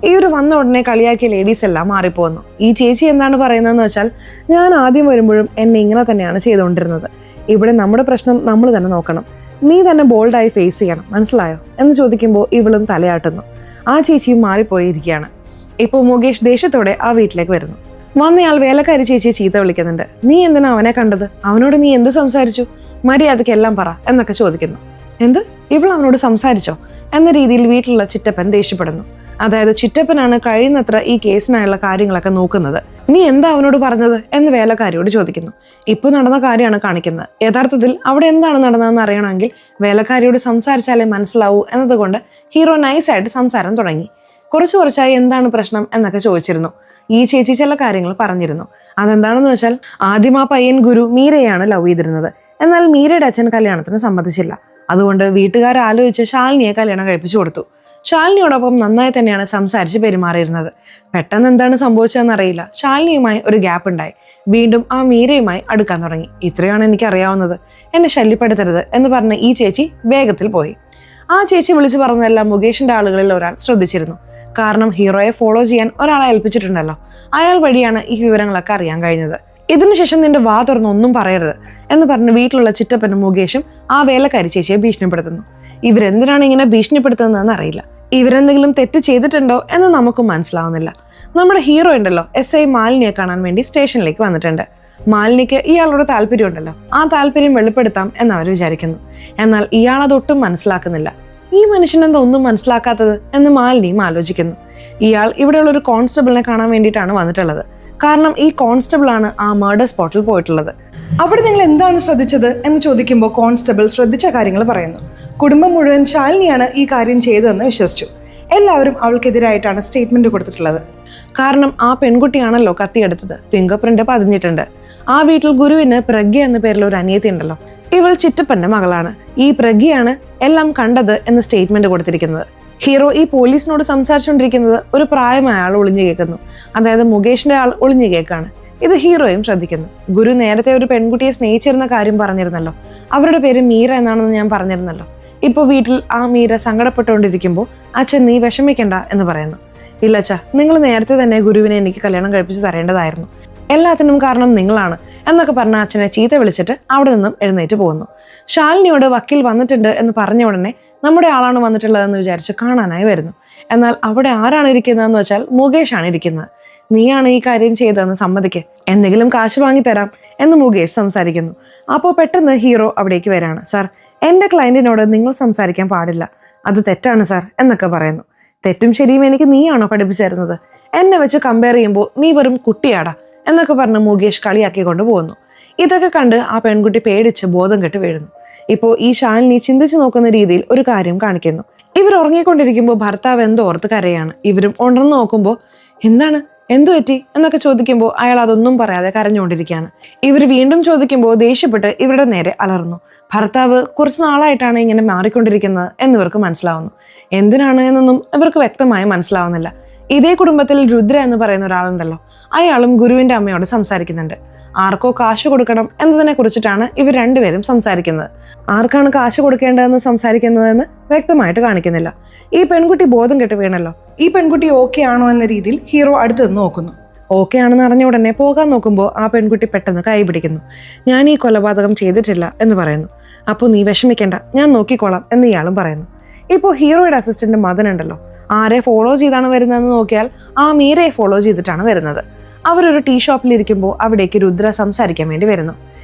ഈ ഒരു വന്ന ഉടനെ കളിയാക്കിയ ലേഡീസ് എല്ലാം മാറിപ്പോകുന്നു. ഈ ചേച്ചി എന്താണ് പറയുന്നതെന്ന് വെച്ചാൽ, ഞാൻ ആദ്യം വരുമ്പോഴും എന്നെ ഇങ്ങനെ തന്നെയാണ് ചെയ്തുകൊണ്ടിരുന്നത്. ഇവിടെ നമ്മുടെ പ്രശ്നം നമ്മൾ തന്നെ നോക്കണം, നീ തന്നെ ബോൾഡായി ഫേസ് ചെയ്യണം, മനസ്സിലായോ എന്ന് ചോദിക്കുമ്പോൾ ഇവളും തലയാട്ടുന്നു. ആ ചേച്ചിയും മാറിപ്പോയിരിക്കുകയാണ്. ഇപ്പോൾ മുകേഷ് ദേഷ്യത്തോടെ ആ വീട്ടിലേക്ക് വരുന്നു. വന്നയാൾ വേലക്കാരി ചേച്ചിയെ ചീത്ത വിളിക്കുന്നുണ്ട്. നീ എന്തിനാ അവനെ കണ്ടത്? അവനോട് നീ എന്ത് സംസാരിച്ചു? മര്യാദയ്ക്ക് എല്ലാം പറ എന്നൊക്കെ ചോദിക്കുന്നു. എന്ത്, ഇവൾ അവനോട് സംസാരിച്ചോ എന്ന രീതിയിൽ വീട്ടിലുള്ള ചിറ്റപ്പൻ ദേഷ്യപ്പെടുന്നു. അതായത് ചിറ്റപ്പനാണ് കഴിയുന്നത്ര ഈ കേസിനായുള്ള കാര്യങ്ങളൊക്കെ നോക്കുന്നത്. നീ എന്താ അവനോട് പറഞ്ഞത് എന്ന് വേലക്കാരിയോട് ചോദിക്കുന്നു. ഇപ്പോൾ നടന്ന കാര്യമാണ് കാണിക്കുന്നത്. യഥാർത്ഥത്തിൽ അവിടെ എന്താണ് നടന്നതെന്ന് അറിയണമെങ്കിൽ വേലക്കാരിയോട് സംസാരിച്ചാലേ മനസ്സിലാവൂ എന്നതുകൊണ്ട് ഹീറോ നൈസായിട്ട് സംസാരം തുടങ്ങി. കുറച്ചായി എന്താണ് പ്രശ്നം എന്നൊക്കെ ചോദിച്ചിരുന്നു. ഈ ചേച്ചി ചില കാര്യങ്ങൾ പറഞ്ഞിരുന്നു. അതെന്താണെന്ന് വെച്ചാൽ, ആദ്യം ആ പയ്യൻ ഗുരു മീരയാണ് ലവ് ചെയ്തിരുന്നത്. എന്നാൽ മീരയുടെ അച്ഛൻ കല്യാണത്തിന് സമ്മതിച്ചില്ല. അതുകൊണ്ട് വീട്ടുകാർ ആലോചിച്ച് ശാലിനിയെ കല്യാണം കഴിപ്പിച്ചു കൊടുത്തു. ശാലിനിയോടൊപ്പം നന്നായി തന്നെയാണ് സംസാരിച്ച് പെരുമാറിയിരുന്നത്. പെട്ടെന്ന് എന്താണ് സംഭവിച്ചതെന്നറിയില്ല, ശാലിനിയുമായി ഒരു ഗ്യാപ്പ് ഉണ്ടായി. വീണ്ടും ആ മീരയുമായി അടുക്കാൻ തുടങ്ങി. ഇത്രയാണ് എനിക്ക് അറിയാവുന്നത്, എന്നെ ശല്യപ്പെടുത്തരുത് എന്ന് പറഞ്ഞ് ഈ ചേച്ചി വേഗത്തിൽ പോയി. ആ ചേച്ചി വിളിച്ചു പറഞ്ഞതെല്ലാം മുകേഷിന്റെ ആളുകളിൽ ഒരാൾ ശ്രദ്ധിച്ചിരുന്നു. കാരണം ഹീറോയെ ഫോളോ ചെയ്യാൻ ഒരാളെ ഏൽപ്പിച്ചിട്ടുണ്ടല്ലോ, അയാൾ വഴിയാണ് ഈ വിവരങ്ങളൊക്കെ അറിയാൻ കഴിഞ്ഞത്. ഇതിനുശേഷം നിന്റെ വാ തുറന്ന് ഒന്നും പറയരുത് എന്ന് പറഞ്ഞ് വീട്ടിലുള്ള ചിറ്റപ്പനും മുകേഷും ആ വേലക്കാരി ചേച്ചിയെ ഭീഷണിപ്പെടുത്തുന്നു. ഇവരെന്തിനാണ് ഇങ്ങനെ ഭീഷണിപ്പെടുത്തുന്നതെന്ന് അറിയില്ല. ഇവരെന്തെങ്കിലും തെറ്റ് ചെയ്തിട്ടുണ്ടോ എന്ന് നമുക്കും മനസ്സിലാവുന്നില്ല. നമ്മുടെ ഹീറോ ഉണ്ടല്ലോ, SI മാലിനിയെ കാണാൻ വേണ്ടി സ്റ്റേഷനിലേക്ക് വന്നിട്ടുണ്ട്. മാലിനിക്ക് ഇയാളോട് താല്പര്യമുണ്ടല്ലോ, ആ താല്പര്യം വെളിപ്പെടുത്താം എന്ന് അവർ വിചാരിക്കുന്നു. എന്നാൽ ഇയാൾ അതൊട്ടും മനസ്സിലാക്കുന്നില്ല. ഈ മനുഷ്യൻ എന്താ ഒന്നും മനസ്സിലാക്കാത്തത് എന്ന് മാലിനിയും ആലോചിക്കുന്നു. ഇയാൾ ഇവിടെയുള്ള ഒരു കോൺസ്റ്റബിളിനെ കാണാൻ വേണ്ടിയിട്ടാണ് വന്നിട്ടുള്ളത്. കാരണം ഈ കോൺസ്റ്റബിൾ ആണ് ആ മർഡർ സ്പോട്ടിൽ പോയിട്ടുള്ളത്. അവിടെ നിങ്ങൾ എന്താണ് ശ്രദ്ധിച്ചത് എന്ന് ചോദിക്കുമ്പോൾ കോൺസ്റ്റബിൾ ശ്രദ്ധിച്ച കാര്യങ്ങൾ പറയുന്നു. കുടുംബം മുഴുവൻ ശാലിനിയാണ് ഈ കാര്യം ചെയ്തതെന്ന് വിശ്വസിച്ചു. എല്ലാവരും അവൾക്കെതിരായിട്ടാണ് സ്റ്റേറ്റ്മെന്റ് കൊടുത്തിട്ടുള്ളത്. കാരണം ആ പെൺകുട്ടിയാണല്ലോ കത്തിയെടുത്തത്, ഫിംഗർ പ്രിന്റ് പതിഞ്ഞിട്ടുണ്ട്. ആ വീട്ടിൽ ഗുരുവിന് പ്രഗ്യ എന്ന പേരിൽ ഒരു അനിയത്തി ഉണ്ടല്ലോ, ഇവൾ ചിറ്റപ്പന്റെ മകളാണ്. ഈ പ്രഗ്യയാണ് എല്ലാം കണ്ടത് എന്ന് സ്റ്റേറ്റ്മെന്റ് കൊടുത്തിരിക്കുന്നത്. ഹീറോ ഈ പോലീസിനോട് സംസാരിച്ചുകൊണ്ടിരിക്കുന്നത് ഒരു പ്രായമായ ആൾ ഒളിഞ്ഞു കേൾക്കുന്നു. അതായത് മുകേഷിന്റെ ആൾ ഒളിഞ്ഞു കേൾക്കാണ്. ഇത് ഹീറോയും ശ്രദ്ധിക്കുന്നു. ഗുരു നേരത്തെ ഒരു പെൺകുട്ടിയെ സ്നേഹിച്ചിരുന്ന കാര്യം പറഞ്ഞിരുന്നല്ലോ, അവരുടെ പേര് മീര എന്നാണെന്ന് ഞാൻ പറഞ്ഞിരുന്നല്ലോ. ഇപ്പോൾ വീട്ടിൽ ആ മീര സങ്കടപ്പെട്ടുകൊണ്ടിരിക്കുമ്പോൾ അച്ഛൻ നീ വിഷമിക്കണ്ട എന്ന് പറയുന്നു. ഇല്ല അച്ഛാ, നിങ്ങൾ നേരത്തെ തന്നെ ഗുരുവിനെ എനിക്ക് കല്യാണം കഴിപ്പിച്ച് തരേണ്ടതായിരുന്നു, എല്ലാത്തിനും കാരണം നിങ്ങളാണ് എന്നൊക്കെ പറഞ്ഞ അച്ഛനെ ചീത്ത വിളിച്ചിട്ട് അവിടെ നിന്നും എഴുന്നേറ്റ് പോകുന്നു. ശാലിനിയോട് വക്കീൽ വന്നിട്ടുണ്ട് എന്ന് പറഞ്ഞ ഉടനെ നമ്മുടെ ആളാണ് വന്നിട്ടുള്ളതെന്ന് വിചാരിച്ച് കാണാനായി വരുന്നു. എന്നാൽ അവിടെ ആരാണ് ഇരിക്കുന്നതെന്ന് വെച്ചാൽ മുകേഷാണ് ഇരിക്കുന്നത്. നീയാണ് ഈ കാര്യം ചെയ്തതെന്ന് സമ്മതിക്ക്, എന്തെങ്കിലും കാശ് വാങ്ങിത്തരാം എന്ന് മുകേഷ് സംസാരിക്കുന്നു. അപ്പോൾ പെട്ടെന്ന് ഹീറോ അവിടേക്ക് വരാണ്. സാർ, എൻ്റെ ക്ലയൻറ്റിനോട് നിങ്ങൾ സംസാരിക്കാൻ പാടില്ല, അത് തെറ്റാണ് സാർ എന്നൊക്കെ പറയുന്നു. തെറ്റും ശരിയും എനിക്ക് നീയാണോ പഠിപ്പിച്ചു തരുന്നത്? എന്നെ വെച്ച് കമ്പയർ ചെയ്യുമ്പോൾ നീ വെറും കുട്ടിയാടാ എന്നൊക്കെ പറഞ്ഞ് മുകേഷ് കളിയാക്കിക്കൊണ്ട് പോകുന്നു. ഇതൊക്കെ കണ്ട് ആ പെൺകുട്ടി പേടിച്ച് ബോധം കെട്ട് വീഴുന്നു. ഇപ്പോൾ ഈ ശാലിനി ചിന്തിച്ചു നോക്കുന്ന രീതിയിൽ ഒരു കാര്യം കാണിക്കുന്നു. ഇവർ ഉറങ്ങിക്കൊണ്ടിരിക്കുമ്പോൾ ഭർത്താവ് എന്തോ ഓർത്ത് കരയാണ്. ഇവരും ഉണർന്നു നോക്കുമ്പോൾ എന്തു പറ്റി എന്നൊക്കെ ചോദിക്കുമ്പോൾ അയാൾ അതൊന്നും പറയാതെ കരഞ്ഞുകൊണ്ടിരിക്കുകയാണ്. ഇവർ വീണ്ടും ചോദിക്കുമ്പോൾ ദേഷ്യപ്പെട്ട് ഇവരുടെ നേരെ അലറുന്നു. ഭർത്താവ് കുറച്ച് നാളായിട്ടാണ് ഇങ്ങനെ മാറിക്കൊണ്ടിരിക്കുന്നത് എന്നിവർക്ക് മനസ്സിലാവുന്നു. എന്തിനാണ് എന്നൊന്നും ഇവർക്ക് വ്യക്തമായി മനസ്സിലാവുന്നില്ല. ഇതേ കുടുംബത്തിൽ രുദ്ര എന്ന് പറയുന്ന ഒരാളുണ്ടല്ലോ, അയാളും ഗുരുവിന്റെ അമ്മയോട് സംസാരിക്കുന്നുണ്ട്. ആർക്കോ കാശ് കൊടുക്കണം എന്നതിനെ കുറിച്ചിട്ടാണ് ഇവർ രണ്ടുപേരും സംസാരിക്കുന്നത്. ആർക്കാണ് കാശ് കൊടുക്കേണ്ടതെന്ന് സംസാരിക്കുന്നതെന്ന് വ്യക്തമായിട്ട് കാണിക്കുന്നില്ല. ഈ പെൺകുട്ടി ബോധം കെട്ട് വീണല്ലോ. ഈ പെൺകുട്ടി ഓക്കെ ആണോ എന്ന രീതിയിൽ ഹീറോ അടുത്ത് നിന്ന് നോക്കുന്നു. ഓക്കെ ആണെന്ന് അറിഞ്ഞ ഉടനെ പോകാൻ നോക്കുമ്പോൾ ആ പെൺകുട്ടി പെട്ടെന്ന് കൈ പിടിക്കുന്നു. ഞാൻ ഈ കൊലപാതകം ചെയ്തിട്ടില്ല എന്ന് പറയുന്നു. അപ്പോൾ നീ വിഷമിക്കേണ്ട, ഞാൻ നോക്കിക്കോളാം എന്ന് ഇയാളും പറയുന്നു. ഇപ്പോൾ ഹീറോയുടെ അസിസ്റ്റന്റ് മദൻ ഉണ്ടല്ലോ, ആരെ ഫോളോ ചെയ്താണ് വരുന്നതെന്ന് നോക്കിയാൽ ആ മീരയെ ഫോളോ ചെയ്തിട്ടാണ് വരുന്നത്. അവരൊരു ടീ ഷോപ്പിലിരിക്കുമ്പോൾ അവിടേക്ക് രുദ്ര സംസാരിക്കാൻ വേണ്ടി വരുന്നു.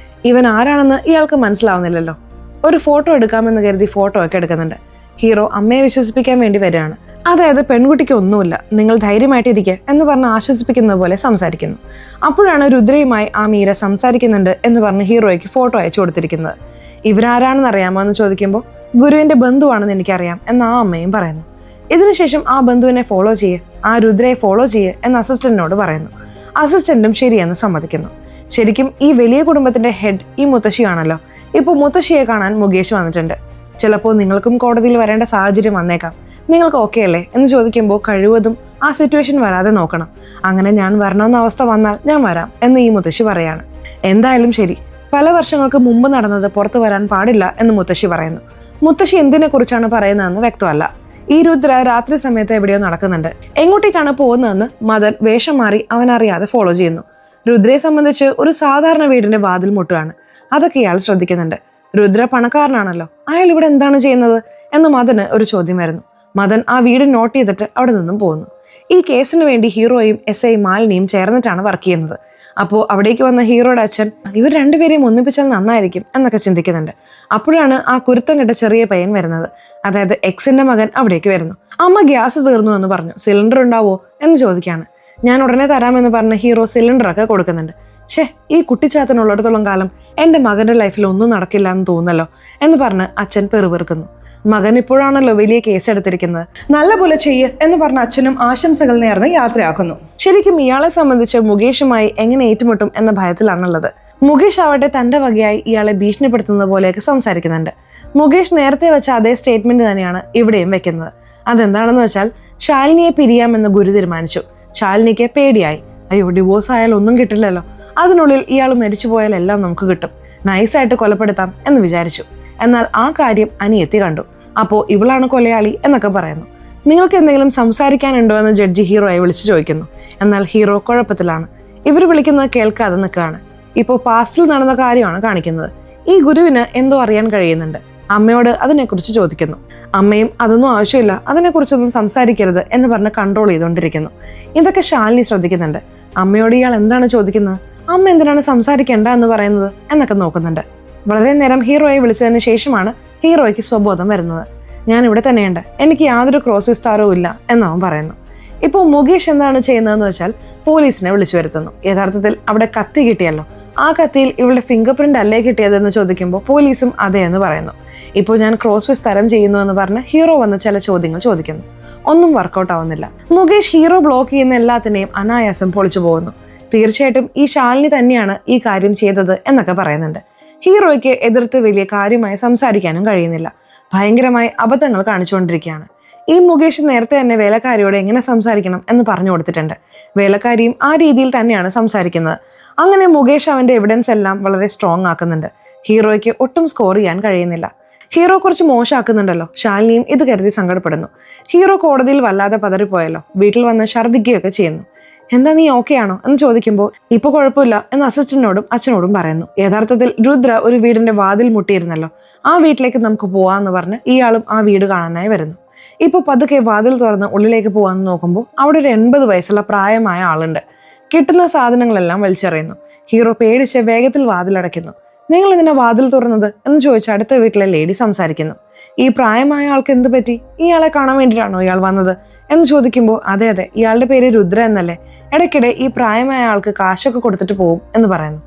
ഇവൻ ആരാണെന്ന് ഇയാൾക്ക് മനസ്സിലാവുന്നില്ലല്ലോ. ഒരു ഫോട്ടോ എടുക്കാമെന്ന് കരുതി ഫോട്ടോ ഒക്കെ എടുക്കുന്നുണ്ട്. ഹീറോ അമ്മയെ വിശ്വസിപ്പിക്കാൻ വേണ്ടി വരികയാണ്. അതായത് പെൺകുട്ടിക്ക് ഒന്നുമില്ല, നിങ്ങൾ ധൈര്യമായിട്ടിരിക്കുക എന്ന് പറഞ്ഞ് ആശ്വസിപ്പിക്കുന്നത് പോലെ സംസാരിക്കുന്നു. അപ്പോഴാണ് രുദ്രയുമായി ആ മീര സംസാരിക്കുന്നുണ്ട് എന്ന് പറഞ്ഞ് ഹീറോയ്ക്ക് ഫോട്ടോ അയച്ചു കൊടുത്തിരിക്കുന്നത്. ഇവരാരാണെന്ന് അറിയാമോ എന്ന് ചോദിക്കുമ്പോൾ ഗുരുവിന്റെ ബന്ധുവാണെന്ന് എനിക്കറിയാം എന്ന് ആ അമ്മയും പറയുന്നു. ഇതിനുശേഷം ആ ബന്ധുവിനെ ഫോളോ ചെയ്യ്, ആ രുദ്രയെ ഫോളോ ചെയ്യ് എന്ന് അസിസ്റ്റന്റിനോട് പറയുന്നു. അസിസ്റ്റന്റും ശരിയെന്ന് സമ്മതിക്കുന്നു. ശരിക്കും ഈ വലിയ കുടുംബത്തിന്റെ ഹെഡ് ഈ മുത്തശ്ശിയാണല്ലോ. ഇപ്പോൾ മുത്തശ്ശിയെ കാണാൻ മുകേഷ് വന്നിട്ടുണ്ട്. ചിലപ്പോൾ നിങ്ങൾക്കും കോടതിയിൽ വരേണ്ട സാഹചര്യം വന്നേക്കാം, നിങ്ങൾക്ക് ഓക്കെ അല്ലേ എന്ന് ചോദിക്കുമ്പോൾ കഴിവതും ആ സിറ്റുവേഷൻ വരാതെ നോക്കണം. അങ്ങനെ ഞാൻ വരണമെന്ന അവസ്ഥ വന്നാൽ ഞാൻ വരാം എന്ന് ഈ മുത്തശ്ശി പറയാണ്. എന്തായാലും ശരി, പല വർഷങ്ങൾക്ക് മുമ്പ് നടന്നത് പുറത്തു വരാൻ പാടില്ല എന്ന് മുത്തശ്ശി പറയുന്നു. മുത്തശ്ശി എന്തിനെ കുറിച്ചാണ് പറയുന്നതെന്ന് വ്യക്തമല്ല. ഈ രുദ്ര രാത്രി സമയത്ത് എവിടെയോ നടക്കുന്നുണ്ട്. എങ്ങോട്ടേക്കാണ് പോകുന്നതെന്ന് മദൻ വേഷം മാറി അവനറിയാതെ ഫോളോ ചെയ്യുന്നു. രുദ്രയെ സംബന്ധിച്ച് ഒരു സാധാരണ വീടിന്റെ വാതിൽ മുട്ടുകയാണ്. അതൊക്കെ ഇയാൾ ശ്രദ്ധിക്കുന്നുണ്ട്. രുദ്ര പണക്കാരനാണല്ലോ, അയാൾ ഇവിടെ എന്താണ് ചെയ്യുന്നത് എന്ന് മദന് ഒരു ചോദ്യം വരുന്നു. മദൻ ആ വീട് നോട്ട് ചെയ്തിട്ട് അവിടെ നിന്നും പോകുന്നു. ഈ കേസിന് വേണ്ടി ഹീറോയും SI മാലിനിയും ചേർന്നിട്ടാണ് വർക്ക് ചെയ്യുന്നത്. അപ്പോൾ അവിടേക്ക് വന്ന ഹീറോയുടെ അച്ഛൻ ഇവർ രണ്ടുപേരെയും ഒന്നിപ്പിച്ചാൽ നന്നായിരിക്കും എന്നൊക്കെ ചിന്തിക്കുന്നുണ്ട്. അപ്പോഴാണ് ആ കുരുത്തം കെട്ട ചെറിയ പയ്യൻ വരുന്നത്. അതായത് എക്സിന്റെ മകൻ അവിടേക്ക് വരുന്നു. അമ്മ ഗ്യാസ് തീർന്നു എന്ന് പറഞ്ഞു, സിലിണ്ടർ ഉണ്ടാവോ എന്ന് ചോദിക്കുകയാണ്. ഞാൻ ഉടനെ തരാമെന്ന് പറഞ്ഞ് ഹീറോ സിലിണ്ടറൊക്കെ കൊടുക്കുന്നുണ്ട്. ഈ കുട്ടിച്ചാത്തനുള്ളിടത്തോളം കാലം എൻ്റെ മകന്റെ ലൈഫിൽ ഒന്നും നടക്കില്ല എന്ന് തോന്നല്ലോ എന്ന് പറഞ്ഞ് അച്ഛൻ പെറുപെറുക്കുന്നു. മകൻ ഇപ്പോഴാണല്ലോ വലിയ കേസ് എടുത്തിരിക്കുന്നത്, നല്ല പോലെ ചെയ്യ് എന്ന് പറഞ്ഞ അച്ഛനും ആശംസകൾ നേർന്ന് യാത്രയാക്കുന്നു. ശരിക്കും ഇയാളെ സംബന്ധിച്ച് മുകേഷുമായി എങ്ങനെ ഏറ്റുമുട്ടും എന്ന ഭയത്തിലാണുള്ളത്. മുകേഷ് ആവട്ടെ തന്റെ വകയായി ഇയാളെ ഭീഷണിപ്പെടുത്തുന്നത് പോലെയൊക്കെ സംസാരിക്കുന്നുണ്ട്. മുകേഷ് നേരത്തെ വെച്ച അതേ സ്റ്റേറ്റ്മെന്റ് തന്നെയാണ് ഇവിടെയും വെക്കുന്നത്. അതെന്താണെന്ന് വെച്ചാൽ ശാലിനിയെ പിരിയാമെന്ന് ഗുരു തീരുമാനിച്ചു. ശാലിനിക്ക് പേടിയായി. അയ്യോ, ഡിവോഴ്സ് ആയാൽ ഒന്നും കിട്ടില്ലല്ലോ, അതിനുള്ളിൽ ഇയാൾ മരിച്ചു പോയാൽ എല്ലാം നമുക്ക് കിട്ടും, നൈസായിട്ട് കൊലപ്പെടുത്താം എന്ന് വിചാരിച്ചു. എന്നാൽ ആ കാര്യം അനിയത്തി കണ്ടു. അപ്പോൾ ഇവളാണ് കൊലയാളി എന്നൊക്കെ പറയുന്നു. നിങ്ങൾക്ക് എന്തെങ്കിലും സംസാരിക്കാനുണ്ടോ എന്ന് ജഡ്ജി ഹീറോയെ വിളിച്ചു ചോദിക്കുന്നു. എന്നാൽ ഹീറോ കുഴപ്പത്തിലാണ്. ഇവർ വിളിക്കുന്നത് കേൾക്കാതെ നിൽക്കുകയാണ്. ഇപ്പോൾ പാസ്റ്റിൽ നടന്ന കാര്യമാണ് കാണിക്കുന്നത്. ഈ ഗുരുവിന് എന്തോ അറിയാൻ കഴിയുന്നുണ്ട്. അമ്മയോട് അതിനെക്കുറിച്ച് ചോദിക്കുന്നു. അമ്മയും അതൊന്നും ആവശ്യമില്ല, അതിനെക്കുറിച്ചൊന്നും സംസാരിക്കരുത് എന്ന് പറഞ്ഞ് കൺട്രോൾ ചെയ്തുകൊണ്ടിരിക്കുന്നു. ഇതൊക്കെ ശാലിനി ശ്രദ്ധിക്കുന്നുണ്ട്. അമ്മയോട് ഇയാൾ എന്താണ് ചോദിക്കുന്നത്, അമ്മ എന്തിനാണ് സംസാരിക്കേണ്ട എന്ന് പറയുന്നത് എന്നൊക്കെ നോക്കുന്നുണ്ട്. വളരെ നേരം ഹീറോയെ വിളിച്ചതിന് ശേഷമാണ് ഹീറോയ്ക്ക് സ്വബോധം വരുന്നത്. ഞാൻ ഇവിടെ തന്നെയുണ്ട്, എനിക്ക് യാതൊരു ക്രോസ് വിസ്താരവും ഇല്ല എന്നവൻ പറയുന്നു. ഇപ്പോൾ മുകേഷ് എന്താണ് ചെയ്യുന്നതെന്ന് വെച്ചാൽ പോലീസിനെ വിളിച്ചു വരുത്തുന്നു. യഥാർത്ഥത്തിൽ അവിടെ കത്തി കിട്ടിയല്ലോ, ആ കത്തിയിൽ ഇവളുടെ ഫിംഗർ പ്രിന്റ് അല്ലേ കിട്ടിയതെന്ന് ചോദിക്കുമ്പോൾ പോലീസും അതെ എന്ന് പറയുന്നു. ഇപ്പോൾ ഞാൻ ക്രോസ് വിസ്താരം ചെയ്യുന്നു എന്ന് പറഞ്ഞ് ഹീറോ വന്ന് ചില ചോദ്യങ്ങൾ ചോദിക്കുന്നു. ഒന്നും വർക്കൗട്ട് ആവുന്നില്ല. മുകേഷ് ഹീറോ ബ്ലോക്ക് ചെയ്യുന്ന എല്ലാത്തിനെയും അനായാസം പൊളിച്ചു പോകുന്നു. തീർച്ചയായിട്ടും ഈ ശാലിനി തന്നെയാണ് ഈ കാര്യം ചെയ്തത് എന്നൊക്കെ പറയുന്നുണ്ട്. ഹീറോയ്ക്ക് എതിർത്ത് വലിയ കാര്യമായി സംസാരിക്കാനും കഴിയുന്നില്ല. ഭയങ്കരമായി അബദ്ധങ്ങൾ കാണിച്ചുകൊണ്ടിരിക്കുകയാണ്. ഈ മുകേഷ് നേരത്തെ തന്നെ വേലക്കാരിയോട് എങ്ങനെ സംസാരിക്കണം എന്ന് പറഞ്ഞു കൊടുത്തിട്ടുണ്ട്. വേലക്കാരിയും ആ രീതിയിൽ തന്നെയാണ് സംസാരിക്കുന്നത്. അങ്ങനെ മുകേഷ് അവന്റെ എവിഡൻസ് എല്ലാം വളരെ സ്ട്രോങ് ആക്കുന്നുണ്ട്. ഹീറോയ്ക്ക് ഒട്ടും സ്കോർ ചെയ്യാൻ കഴിയുന്നില്ല. ഹീറോ കുറച്ച് മോശമാക്കുന്നുണ്ടല്ലോ. ശാലിനിയും ഇത് കരുതി സങ്കടപ്പെടുന്നു. ഹീറോ കോടതിയിൽ വല്ലാതെ പതറിപ്പോയല്ലോ. വീട്ടിൽ വന്ന് ഛർദ്ദിക്കുകയൊക്കെ ചെയ്യുന്നു. എന്താ, നീ ഓക്കെ ആണോ എന്ന് ചോദിക്കുമ്പോൾ ഇപ്പൊ കുഴപ്പമില്ല എന്ന് അസിസ്റ്റന്റിനോടും അച്ഛനോടും പറയുന്നു. യഥാർത്ഥത്തിൽ രുദ്ര ഒരു വീടിന്റെ വാതിൽ മുട്ടിയിരുന്നല്ലോ, ആ വീട്ടിലേക്ക് നമുക്ക് പോവാന്ന് പറഞ്ഞ് ഇയാളും ആ വീട് കാണാനായി വരുന്നു. ഇപ്പൊ പതുക്കെ വാതിൽ തുറന്ന് ഉള്ളിലേക്ക് പോവാന്ന് നോക്കുമ്പോൾ അവിടെ ഒരു 80 വയസ്സുള്ള പ്രായമായ ആളുണ്ട്. കിട്ടുന്ന സാധനങ്ങളെല്ലാം വലിച്ചെറിയുന്നു. ഹീറോ പേടിച്ച് വേഗത്തിൽ വാതിലടയ്ക്കുന്നു. നിങ്ങൾ ഇതിനെ വാതിൽ തുറന്നത് എന്ന് ചോദിച്ച് അടുത്ത വീട്ടിലെ ലേഡി സംസാരിക്കുന്നു. ഈ പ്രായമായ ആൾക്ക് എന്ത് പറ്റി, ഇയാളെ കാണാൻ വേണ്ടിയിട്ടാണോ ഇയാൾ വന്നത് എന്ന് ചോദിക്കുമ്പോൾ അതെ, ഇയാളുടെ പേര് രുദ്ര എന്നല്ലേ, ഇടയ്ക്കിടെ ഈ പ്രായമായ ആൾക്ക് കാശൊക്കെ കൊടുത്തിട്ട് പോവും എന്ന് പറയുന്നു.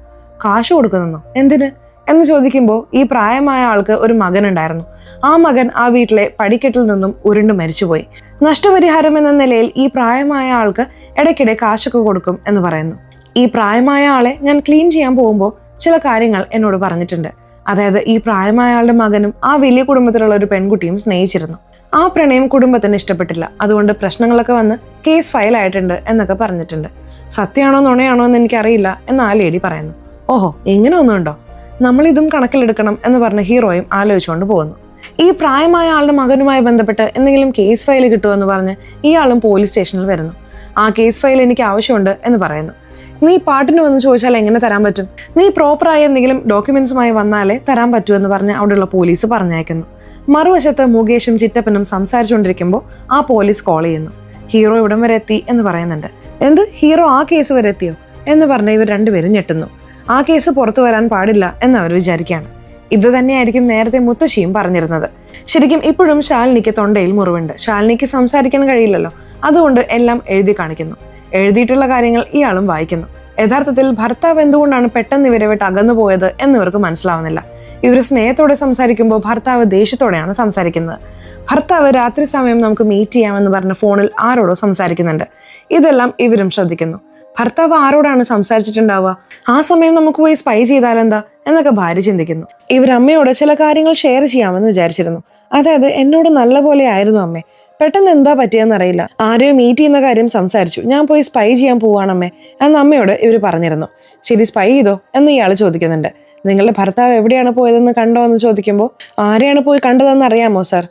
കാശ് കൊടുക്കുന്നോ, എന്തിന് എന്ന് ചോദിക്കുമ്പോൾ ഈ പ്രായമായ ആൾക്ക് ഒരു മകൻ ഉണ്ടായിരുന്നു. ആ മകൻ ആ വീട്ടിലെ പടിക്കെട്ടിൽ നിന്നും ഉരുണ്ട് മരിച്ചുപോയി. നഷ്ടപരിഹാരം എന്ന നിലയിൽ ഈ പ്രായമായ ആൾക്ക് ഇടയ്ക്കിടെ കാശൊക്കെ കൊടുക്കും എന്ന് പറയുന്നു. ഈ പ്രായമായ ആളെ ഞാൻ ക്ലീൻ ചെയ്യാൻ പോകുമ്പോൾ ചില കാര്യങ്ങൾ എന്നോട് പറഞ്ഞിട്ടുണ്ട്. അതായത് ഈ പ്രായമായ ആളുടെ മകനും ആ വലിയ കുടുംബത്തിലുള്ള ഒരു പെൺകുട്ടിയും സ്നേഹിച്ചിരുന്നു. ആ പ്രണയം കുടുംബത്തിന് ഇഷ്ടപ്പെട്ടില്ല, അതുകൊണ്ട് പ്രശ്നങ്ങളൊക്കെ വന്ന് കേസ് ഫയൽ ആയിട്ടുണ്ട് എന്നൊക്കെ പറഞ്ഞിട്ടുണ്ട്. സത്യമാണോ നുണയാണോ എന്ന് എനിക്കറിയില്ല എന്ന് ആ ലേഡി പറയുന്നു. ഓഹോ, ഇങ്ങനെ ഒന്നുണ്ടോ, നമ്മളിതും കണക്കിലെടുക്കണം എന്ന് പറഞ്ഞ് ഹീറോയും ആലോചിച്ചുകൊണ്ട് പോകുന്നു. ഈ പ്രായമായ ആളുടെ മകനുമായി ബന്ധപ്പെട്ട് എന്തെങ്കിലും കേസ് ഫയൽ കിട്ടുമെന്ന് പറഞ്ഞ് ഇയാളും പോലീസ് സ്റ്റേഷനിൽ വരുന്നു. ആ കേസ് ഫയൽ എനിക്ക് ആവശ്യമുണ്ട് എന്ന് പറയുന്നു. നീ പാട്ടിന് വന്ന് ചോദിച്ചാൽ എങ്ങനെ തരാൻ പറ്റും, നീ പ്രോപ്പറായ എന്തെങ്കിലും ഡോക്യുമെന്റ്സുമായി വന്നാലേ തരാൻ പറ്റൂ എന്ന് പറഞ്ഞ് അവിടെയുള്ള പോലീസ് പറഞ്ഞയക്കുന്നു. മറുവശത്ത് മുകേഷും ചിറ്റപ്പനും സംസാരിച്ചുകൊണ്ടിരിക്കുമ്പോൾ ആ പോലീസ് കോൾ ചെയ്യുന്നു. ഹീറോ ഇവിടം വരെ എത്തി എന്ന് പറയുന്നുണ്ട്. എന്ത്, ഹീറോ ആ കേസ് വരെ എത്തിയോ എന്ന് പറഞ്ഞ് ഇവർ രണ്ടുപേരും ഞെട്ടുന്നു. ആ കേസ് പുറത്തു വരാൻ പാടില്ല എന്ന് അവർ വിചാരിക്കുകയാണ്. ഇത് തന്നെയായിരിക്കും നേരത്തെ മുത്തശ്ശിയും പറഞ്ഞിരുന്നത്. ശരിക്കും ഇപ്പോഴും ശാലിനിക്ക് തൊണ്ടയിൽ മുറിവുണ്ട്. ശാലിനിക്ക് സംസാരിക്കാൻ കഴിയില്ലല്ലോ, അതുകൊണ്ട് എല്ലാം എഴുതി കാണിക്കുന്നു. എഴുതിയിട്ടുള്ള കാര്യങ്ങൾ ഇയാളും വായിക്കുന്നു. യഥാർത്ഥത്തിൽ ഭർത്താവ് എന്തുകൊണ്ടാണ് പെട്ടെന്ന് ഇവരെ വിട്ട് അകന്നു പോയത് എന്നിവർക്ക് മനസ്സിലാവുന്നില്ല. ഇവർ സ്നേഹത്തോടെ സംസാരിക്കുമ്പോൾ ഭർത്താവ് ദേഷ്യത്തോടെയാണ് സംസാരിക്കുന്നത്. ഭർത്താവ് രാത്രി സമയം നമുക്ക് മീറ്റ് ചെയ്യാമെന്ന് പറഞ്ഞ് ഫോണിൽ ആരോടോ സംസാരിക്കുന്നുണ്ട്. ഇതെല്ലാം ഇവരും ശ്രദ്ധിക്കുന്നു. ഭർത്താവ് ആരോടാണ് സംസാരിച്ചിട്ടുണ്ടാവുക? ആ സമയം നമുക്ക് പോയി സ്പൈ ചെയ്താലെന്താ എന്നൊക്കെ ഭാര്യ ചിന്തിക്കുന്നു. ഇവരമ്മയോട് ചില കാര്യങ്ങൾ ഷെയർ ചെയ്യാമെന്ന് വിചാരിച്ചിരുന്നു. അതായത് എന്നോട് നല്ല പോലെ ആയിരുന്നു അമ്മേ, പെട്ടെന്ന് എന്താ പറ്റിയെന്നറിയില്ല, ആരെയോ മീറ്റ് ചെയ്യുന്ന കാര്യം സംസാരിച്ചു, ഞാൻ പോയി സ്പൈ ചെയ്യാൻ പോവാണമ്മേ എന്ന് അമ്മയോട് ഇവർ പറഞ്ഞിരുന്നു. ശരി, സ്പൈ ചെയ്തോ എന്ന് ഇയാൾ ചോദിക്കുന്നുണ്ട്. നിങ്ങളുടെ ഭർത്താവ് എവിടെയാണ് പോയതെന്ന് കണ്ടോ എന്ന് ചോദിക്കുമ്പോൾ ആരെയാണ് പോയി കണ്ടതെന്ന് അറിയാമോ സർ?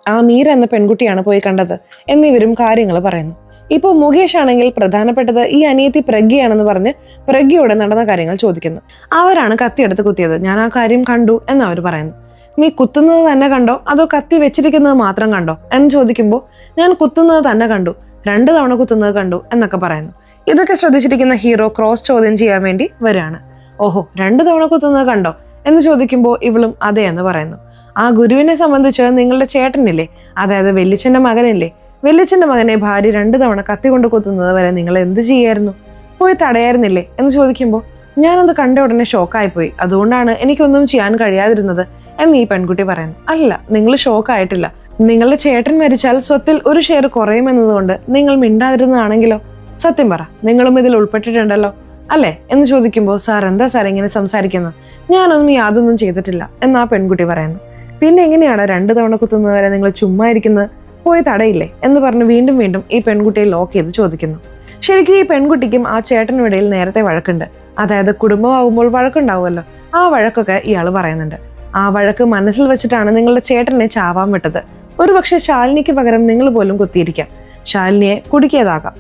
ആ മീര എന്ന പെൺകുട്ടിയാണ് പോയി കണ്ടത് എന്നിവരും കാര്യങ്ങൾ പറയുന്നു. ഇപ്പോൾ മുകേഷ് ആണെങ്കിൽ പ്രധാനപ്പെട്ടത് ഈ അനിയത്തി പ്രഗ്യയാണെന്ന് പറഞ്ഞ് പ്രഗ്യയോട് നടന്ന കാര്യങ്ങൾ ചോദിക്കുന്നു. അവരാണ് കത്തിയെടുത്ത് കുത്തിയത്, ഞാൻ ആ കാര്യം കണ്ടു എന്ന് അവർ പറയുന്നു. നീ കുത്തുന്നത് തന്നെ കണ്ടോ അതോ കത്തി വെച്ചിരിക്കുന്നത് മാത്രം കണ്ടോ എന്ന് ചോദിക്കുമ്പോൾ ഞാൻ കുത്തുന്നത് തന്നെ കണ്ടു, 2 തവണ കുത്തുന്നത് കണ്ടു എന്നൊക്കെ പറയുന്നു. ഇതൊക്കെ ശ്രദ്ധിച്ചിരിക്കുന്ന ഹീറോ ക്രോസ് ചോദ്യം ചെയ്യാൻ വേണ്ടി വരികയാണ്. ഓഹോ, 2 തവണ കുത്തുന്നത് കണ്ടോ എന്ന് ചോദിക്കുമ്പോൾ ഇവളും അതെ എന്ന് പറയുന്നു. ആ ഗുരുവിനെ സംബന്ധിച്ച് നിങ്ങളുടെ ചേട്ടനില്ലേ, അതായത് വെല്ലിച്ചന്റെ മകനില്ലേ, വെല്ലിച്ചന്റെ മകനെ ഭാര്യ 2 തവണ കത്തി കൊണ്ട് കുത്തുന്നത് വരെ നിങ്ങൾ എന്ത് ചെയ്യായിരുന്നു? പോയി തടയായിരുന്നില്ലേ എന്ന് ചോദിക്കുമ്പോൾ ഞാനത് കണ്ട ഉടനെ ഷോക്കായിപ്പോയി, അതുകൊണ്ടാണ് എനിക്കൊന്നും ചെയ്യാൻ കഴിയാതിരുന്നത് എന്ന് ഈ പെൺകുട്ടി പറയുന്നു. അല്ല, നിങ്ങൾ ഷോക്കായിട്ടില്ല. നിങ്ങളുടെ ചേട്ടൻ മരിച്ചാൽ സ്വത്തിൽ ഒരു ഷെയർ കുറയുമെന്നതുകൊണ്ട് നിങ്ങൾ മിണ്ടാതിരുന്നതാണെങ്കിലോ? സത്യം പറ, നിങ്ങളും ഇതിൽ ഉൾപ്പെട്ടിട്ടുണ്ടല്ലോ അല്ലേ എന്ന് ചോദിക്കുമ്പോൾ സാർ എന്താ സാർ ഇങ്ങനെ സംസാരിക്കുന്നത്, ഞാനൊന്നും യാതൊന്നും ചെയ്തിട്ടില്ല എന്ന് ആ പെൺകുട്ടി പറയുന്നു. പിന്നെ എങ്ങനെയാണ് 2 തവണ കുത്തുന്നത് വരെ നിങ്ങൾ ചുമ്മാ ഇരിക്കുന്നത്, പോയി തടയില്ലേ എന്ന് പറഞ്ഞ് വീണ്ടും വീണ്ടും ഈ പെൺകുട്ടിയെ ലോക്ക് ചെയ്ത് ചോദിക്കുന്നു. ശരിക്കും ഈ പെൺകുട്ടിക്കും ആ ചേട്ടനും ഇടയിൽ നേരത്തെ വഴക്കുണ്ട്. അതായത് കുടുംബമാകുമ്പോൾ വഴക്കുണ്ടാവുമല്ലോ, ആ വഴക്കൊക്കെ ഇയാൾ പറയുന്നുണ്ട്. ആ വഴക്ക് മനസ്സിൽ വെച്ചിട്ടാണ് നിങ്ങളുടെ ചേട്ടനെ ചാവാൻ വിട്ടത്. ഒരുപക്ഷെ ശാലിനിക്ക് പകരം നിങ്ങൾ പോലും കുത്തിയിരിക്കാം, ശാലിനിയെ കുടുക്കിയതാകാം.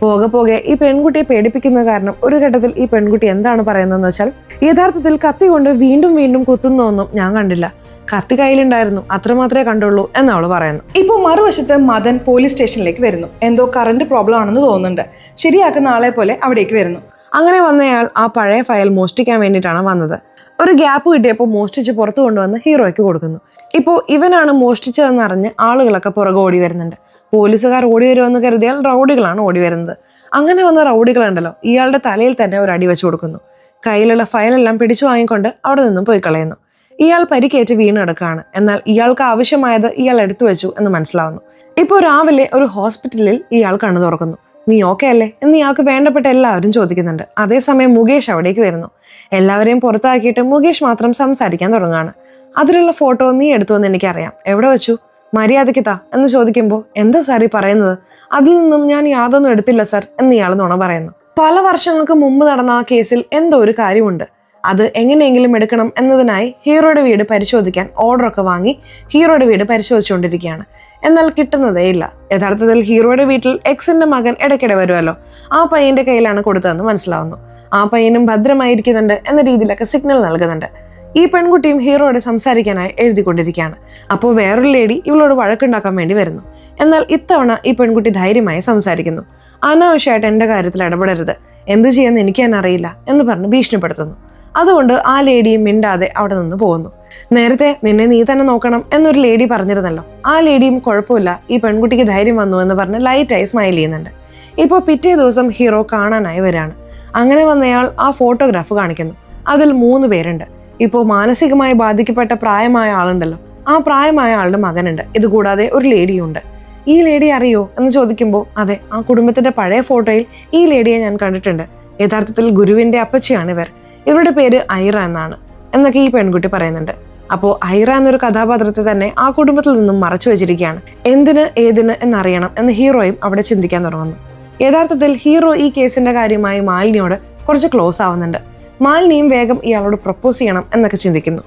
പോകെ പോകെ ഈ പെൺകുട്ടിയെ പേടിപ്പിക്കുന്ന കാരണം ഒരു ഘട്ടത്തിൽ ഈ പെൺകുട്ടി എന്താണ് പറയുന്നതെന്ന് വെച്ചാൽ, യഥാർത്ഥത്തിൽ കത്തി കൊണ്ട് വീണ്ടും വീണ്ടും കുത്തുന്നൊന്നും ഞാൻ കണ്ടില്ല, കത്തി കയ്യിലുണ്ടായിരുന്നു, അത്രമാത്രമേ കണ്ടുള്ളൂ എന്ന് അവള് പറയുന്നു. ഇപ്പോൾ മറുവശത്ത് മദൻ പോലീസ് സ്റ്റേഷനിലേക്ക് വരുന്നു. എന്തോ കറണ്ട് പ്രോബ്ലം ആണെന്ന് തോന്നുന്നുണ്ട്. ശരിയാക്കുന്ന ആളെ പോലെ അവിടേക്ക് വരുന്നു. അങ്ങനെ വന്നയാൾ ആ പഴയ ഫയൽ മോഷ്ടിക്കാൻ വേണ്ടിയിട്ടാണ് വന്നത്. ഒരു ഗ്യാപ്പ് കിട്ടിയപ്പോൾ മോഷ്ടിച്ച് പുറത്തു കൊണ്ടുവന്ന് ഹീറോയ്ക്ക് കൊടുക്കുന്നു. ഇപ്പോൾ ഇവനാണ് മോഷ്ടിച്ചതെന്നറിഞ്ഞ് ആളുകളൊക്കെ പുറകെ ഓടി വരുന്നുണ്ട്. പോലീസുകാർ ഓടി വരുമെന്ന് കരുതിയാൽ റൗഡികളാണ് ഓടി വരുന്നത്. അങ്ങനെ വന്ന റൗഡികളുണ്ടല്ലോ, ഇയാളുടെ തലയിൽ തന്നെ ഒരു അടി വെച്ച് കൊടുക്കുന്നു. കയ്യിലുള്ള ഫയലെല്ലാം പിടിച്ചു വാങ്ങിക്കൊണ്ട് അവിടെ നിന്നും പോയി കളയുന്നു. ഇയാൾ പരിക്കേറ്റ് വീണെടുക്കുകയാണ്. എന്നാൽ ഇയാൾക്ക് ആവശ്യമായത് ഇയാൾ എടുത്തു വെച്ചു എന്ന് മനസ്സിലാവുന്നു. ഇപ്പോൾ രാവിലെ ഒരു ഹോസ്പിറ്റലിൽ ഇയാൾ കണ്ണു തുറക്കുന്നു. നീ ഓക്കെ അല്ലേ എന്ന് ഇയാൾക്ക് വേണ്ടപ്പെട്ട എല്ലാവരും ചോദിക്കുന്നുണ്ട്. അതേസമയം മുകേഷ് അവിടേക്ക് വരുന്നു. എല്ലാവരെയും പുറത്താക്കിയിട്ട് മുകേഷ് മാത്രം സംസാരിക്കാൻ തുടങ്ങുകയാണ്. അതിലുള്ള ഫോട്ടോ നീ എടുത്തു എന്ന് എനിക്കറിയാം, എവിടെ വെച്ചു, മര്യാദയ്ക്ക് താ എന്ന് ചോദിക്കുമ്പോൾ എന്താ സാർ ഈ പറയുന്നത്, അതിൽ നിന്നും ഞാൻ യാതൊന്നും എടുത്തില്ല സർ എന്ന് ഇയാൾ നുണ പറയുന്നു. പല വർഷങ്ങൾക്ക് മുമ്പ് നടന്ന ആ കേസിൽ എന്തോ ഒരു കാര്യമുണ്ട്, അത് എങ്ങനെയെങ്കിലും എടുക്കണം എന്നതിനായി ഹീറോയുടെ വീട് പരിശോധിക്കാൻ ഓർഡറൊക്കെ വാങ്ങി ഹീറോയുടെ വീട് പരിശോധിച്ചുകൊണ്ടിരിക്കുകയാണ്. എന്നാൽ കിട്ടുന്നതേ ഇല്ല. യഥാർത്ഥത്തിൽ ഹീറോയുടെ വീട്ടിൽ എക്സിന്റെ മകൻ ഇടയ്ക്കിടെ വരുമല്ലോ, ആ പയ്യന്റെ കയ്യിലാണ് കൊടുത്തതെന്ന് മനസ്സിലാവുന്നു. ആ പയ്യനും ഭദ്രമായിരിക്കുന്നുണ്ട് എന്ന രീതിയിലൊക്കെ സിഗ്നൽ നൽകുന്നുണ്ട്. ഈ പെൺകുട്ടിയും ഹീറോയോട് സംസാരിക്കാനായി എഴുതിക്കൊണ്ടിരിക്കുകയാണ്. അപ്പോൾ വേറൊരു ലേഡി ഇവളോട് വഴക്കുണ്ടാക്കാൻ വേണ്ടി വരുന്നു. എന്നാൽ ഇത്തവണ ഈ പെൺകുട്ടി ധൈര്യമായി സംസാരിക്കുന്നു. അനാവശ്യമായിട്ട് എൻ്റെ കാര്യത്തിൽ ഇടപെടരുത്, എന്ത് ചെയ്യാന്ന് എനിക്ക് തന്നെ അറിയില്ല എന്ന് പറഞ്ഞ് ഭീഷണിപ്പെടുത്തുന്നു. അതുകൊണ്ട് ആ ലേഡിയും മിണ്ടാതെ അവിടെ നിന്ന് പോകുന്നു. നേരത്തെ നിന്നെ നീ തന്നെ നോക്കണം എന്നൊരു ലേഡി പറഞ്ഞിരുന്നല്ലോ, ആ ലേഡിയും കുഴപ്പമില്ല, ഈ പെൺകുട്ടിക്ക് ധൈര്യം വന്നു എന്ന് പറഞ്ഞ് ലൈറ്റായി സ്മൈൽ ചെയ്യുന്നുണ്ട്. ഇപ്പോൾ പിറ്റേ ദിവസം ഹീറോ കാണാനായി വരികയാണ്. അങ്ങനെ വന്നയാൾ ആ ഫോട്ടോഗ്രാഫ് കാണിക്കുന്നു. അതിൽ 3 പേരുണ്ട്. ഇപ്പോൾ മാനസികമായി ബാധിക്കപ്പെട്ട പ്രായമായ ആളുണ്ടല്ലോ, ആ പ്രായമായ ആളുടെ മകനുണ്ട്. ഇതുകൂടാതെ ഒരു ലേഡിയുണ്ട്. ഈ ലേഡി അറിയോ എന്ന് ചോദിക്കുമ്പോൾ അതെ, ആ കുടുംബത്തിന്റെ പഴയ ഫോട്ടോയിൽ ഈ ലേഡിയെ ഞാൻ കണ്ടിട്ടുണ്ട്, യഥാർത്ഥത്തിൽ ഗുരുവിന്റെ അപ്പച്ചിയാണ് ഇവർ, ഇവരുടെ പേര് ഐറ എന്നാണ് എന്നൊക്കെ ഈ പെൺകുട്ടി പറയുന്നുണ്ട്. അപ്പോൾ ഐറ എന്നൊരു കഥാപാത്രത്തെ തന്നെ ആ കുടുംബത്തിൽ നിന്നും മറച്ചു വെച്ചിരിക്കുകയാണ്. എന്തിന് ഏതിന് എന്നറിയണം എന്ന് ഹീറോയും അവിടെ ചിന്തിക്കാൻ തുടങ്ങുന്നു. യഥാർത്ഥത്തിൽ ഹീറോ ഈ കേസിന്റെ കാര്യമായി മാലിനിയോട് കുറച്ച് ക്ലോസ് ആവുന്നുണ്ട്. മാലിനിയും വേഗം ഇയാളോട് പ്രപ്പോസ് ചെയ്യണം എന്നൊക്കെ ചിന്തിക്കുന്നു.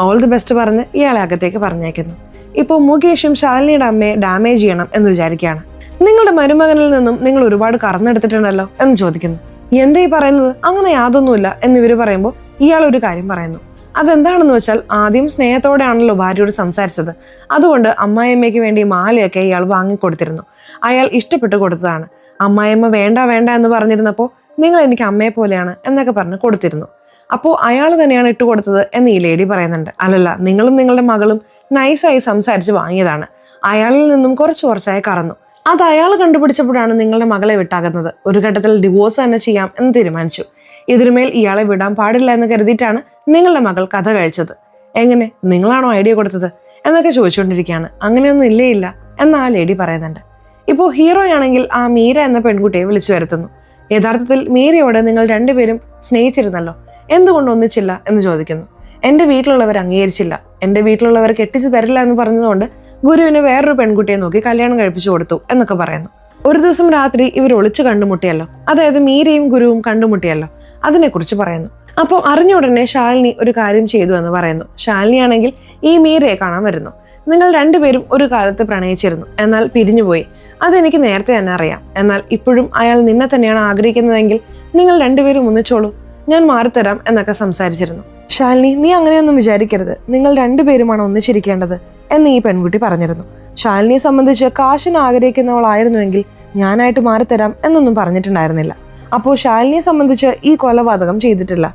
ഓൾ ദി ബെസ്റ്റ് പറഞ്ഞ് ഇയാളെ അകത്തേക്ക് പറഞ്ഞേക്കുന്നു. ഇപ്പോൾ മുകേഷും ശാലിനിയുടെ അമ്മയെ ഡാമേജ് ചെയ്യണം എന്ന് വിചാരിക്കുകയാണ്. നിങ്ങളുടെ മരുമകനിൽ നിന്നും നിങ്ങൾ ഒരുപാട് കറന്നെടുത്തിട്ടുണ്ടല്ലോ എന്ന് ചോദിക്കുന്നു. എന്താ ഈ പറയുന്നത്, അങ്ങനെ യാതൊന്നുമില്ല എന്നിവർ പറയുമ്പോൾ ഇയാൾ ഒരു കാര്യം പറയുന്നു. അതെന്താണെന്ന് വെച്ചാൽ ആദ്യം സ്നേഹത്തോടെയാണല്ലോ ഭാര്യയോട് സംസാരിച്ചത്, അതുകൊണ്ട് അമ്മായിയമ്മയ്ക്ക് വേണ്ടി മാലയൊക്കെ ഇയാൾ വാങ്ങിക്കൊടുത്തിരുന്നു. അയാൾ ഇഷ്ടപ്പെട്ട് കൊടുത്തതാണ്. അമ്മായിയമ്മ വേണ്ട വേണ്ട എന്ന് പറഞ്ഞിരുന്നപ്പോൾ നിങ്ങൾ എനിക്ക് അമ്മയെ പോലെയാണ് എന്നൊക്കെ പറഞ്ഞ് കൊടുത്തിരുന്നു. അപ്പോൾ അയാൾ തന്നെയാണ് ഇട്ടുകൊടുത്തത് എന്ന് ഈ ലേഡി പറയുന്നുണ്ട്. അല്ലല്ല, നിങ്ങളും നിങ്ങളുടെ മകളും നൈസായി സംസാരിച്ച് വാങ്ങിയതാണ്, അയാളിൽ നിന്നും കുറച്ചായി കറന്നു, അത് അയാൾ കണ്ടുപിടിച്ചപ്പോഴാണ് നിങ്ങളുടെ മകളെ വിട്ടാകുന്നത്. ഒരു ഘട്ടത്തിൽ ഡിവോഴ്സ് തന്നെ ചെയ്യാം എന്ന് തീരുമാനിച്ചു. ഇതിനുമേൽ ഇയാളെ വിടാൻ പാടില്ല എന്ന് കരുതിയിട്ടാണ് നിങ്ങളുടെ മകൾ കഥ കഴിച്ചത്. എങ്ങനെ, നിങ്ങളാണോ ഐഡിയ കൊടുത്തത് എന്നൊക്കെ ചോദിച്ചുകൊണ്ടിരിക്കുകയാണ്. അങ്ങനെയൊന്നും ഇല്ല എന്ന് ആ ലേഡി പറയുന്നുണ്ട്. ഇപ്പോൾ ഹീറോയാണെങ്കിൽ ആ മീര എന്ന പെൺകുട്ടിയെ വിളിച്ചു വരുത്തുന്നു. യഥാർത്ഥത്തിൽ മീരയോട് നിങ്ങൾ രണ്ടുപേരും സ്നേഹിച്ചിരുന്നല്ലോ, എന്തുകൊണ്ട് ഒന്നിച്ചില്ല എന്ന് ചോദിക്കുന്നു. എൻ്റെ വീട്ടിലുള്ളവർ അംഗീകരിച്ചില്ല, എൻ്റെ വീട്ടിലുള്ളവർ കെട്ടിച്ചു തരില്ല എന്ന് പറഞ്ഞതുകൊണ്ട് ഗുരുവിന് വേറൊരു പെൺകുട്ടിയെ നോക്കി കല്യാണം കഴിപ്പിച്ചു കൊടുത്തു എന്നൊക്കെ പറയുന്നു. ഒരു ദിവസം രാത്രി ഇവർ ഒളിച്ചു കണ്ടുമുട്ടിയല്ലോ, അതായത് മീരയും ഗുരുവും കണ്ടുമുട്ടിയല്ലോ, അതിനെക്കുറിച്ച് പറയുന്നു. അപ്പോൾ അറിഞ്ഞ ഉടനെ ശാലിനി ഒരു കാര്യം ചെയ്തു എന്ന് പറയുന്നു. ശാലിനി ആണെങ്കിൽ ഈ മീരയെ കാണാൻ വരുന്നു. നിങ്ങൾ രണ്ടുപേരും ഒരു കാലത്ത് പ്രണയിച്ചിരുന്നു, എന്നാൽ പിരിഞ്ഞുപോയി. അതെനിക്ക് നേരത്തെ തന്നെ അറിയാം. എന്നാൽ ഇപ്പോഴും അയാൾ നിന്നെ തന്നെയാണ് ആഗ്രഹിക്കുന്നതെങ്കിൽ നിങ്ങൾ രണ്ടുപേരും ഒന്നിച്ചോളൂ, ഞാൻ മാറിത്തരാം എന്നൊക്കെ സംസാരിച്ചിരുന്നു. ശാലിനി, നീ അങ്ങനെയൊന്നും വിചാരിക്കരുത്, നിങ്ങൾ രണ്ടുപേരുമാണ് ഒന്നിച്ചിരിക്കേണ്ടത് എന്ന് ഈ പെൺകുട്ടി പറഞ്ഞിരുന്നു. ശാലിനിയെ സംബന്ധിച്ച് കാശിന് ആഗ്രഹിക്കുന്നവളായിരുന്നുവെങ്കിൽ ഞാനായിട്ട് മാറിത്തരാം എന്നൊന്നും പറഞ്ഞിട്ടുണ്ടായിരുന്നില്ല. അപ്പോൾ ശാലിനിയെ സംബന്ധിച്ച് ഈ കൊലപാതകം ചെയ്തിട്ടില്ല.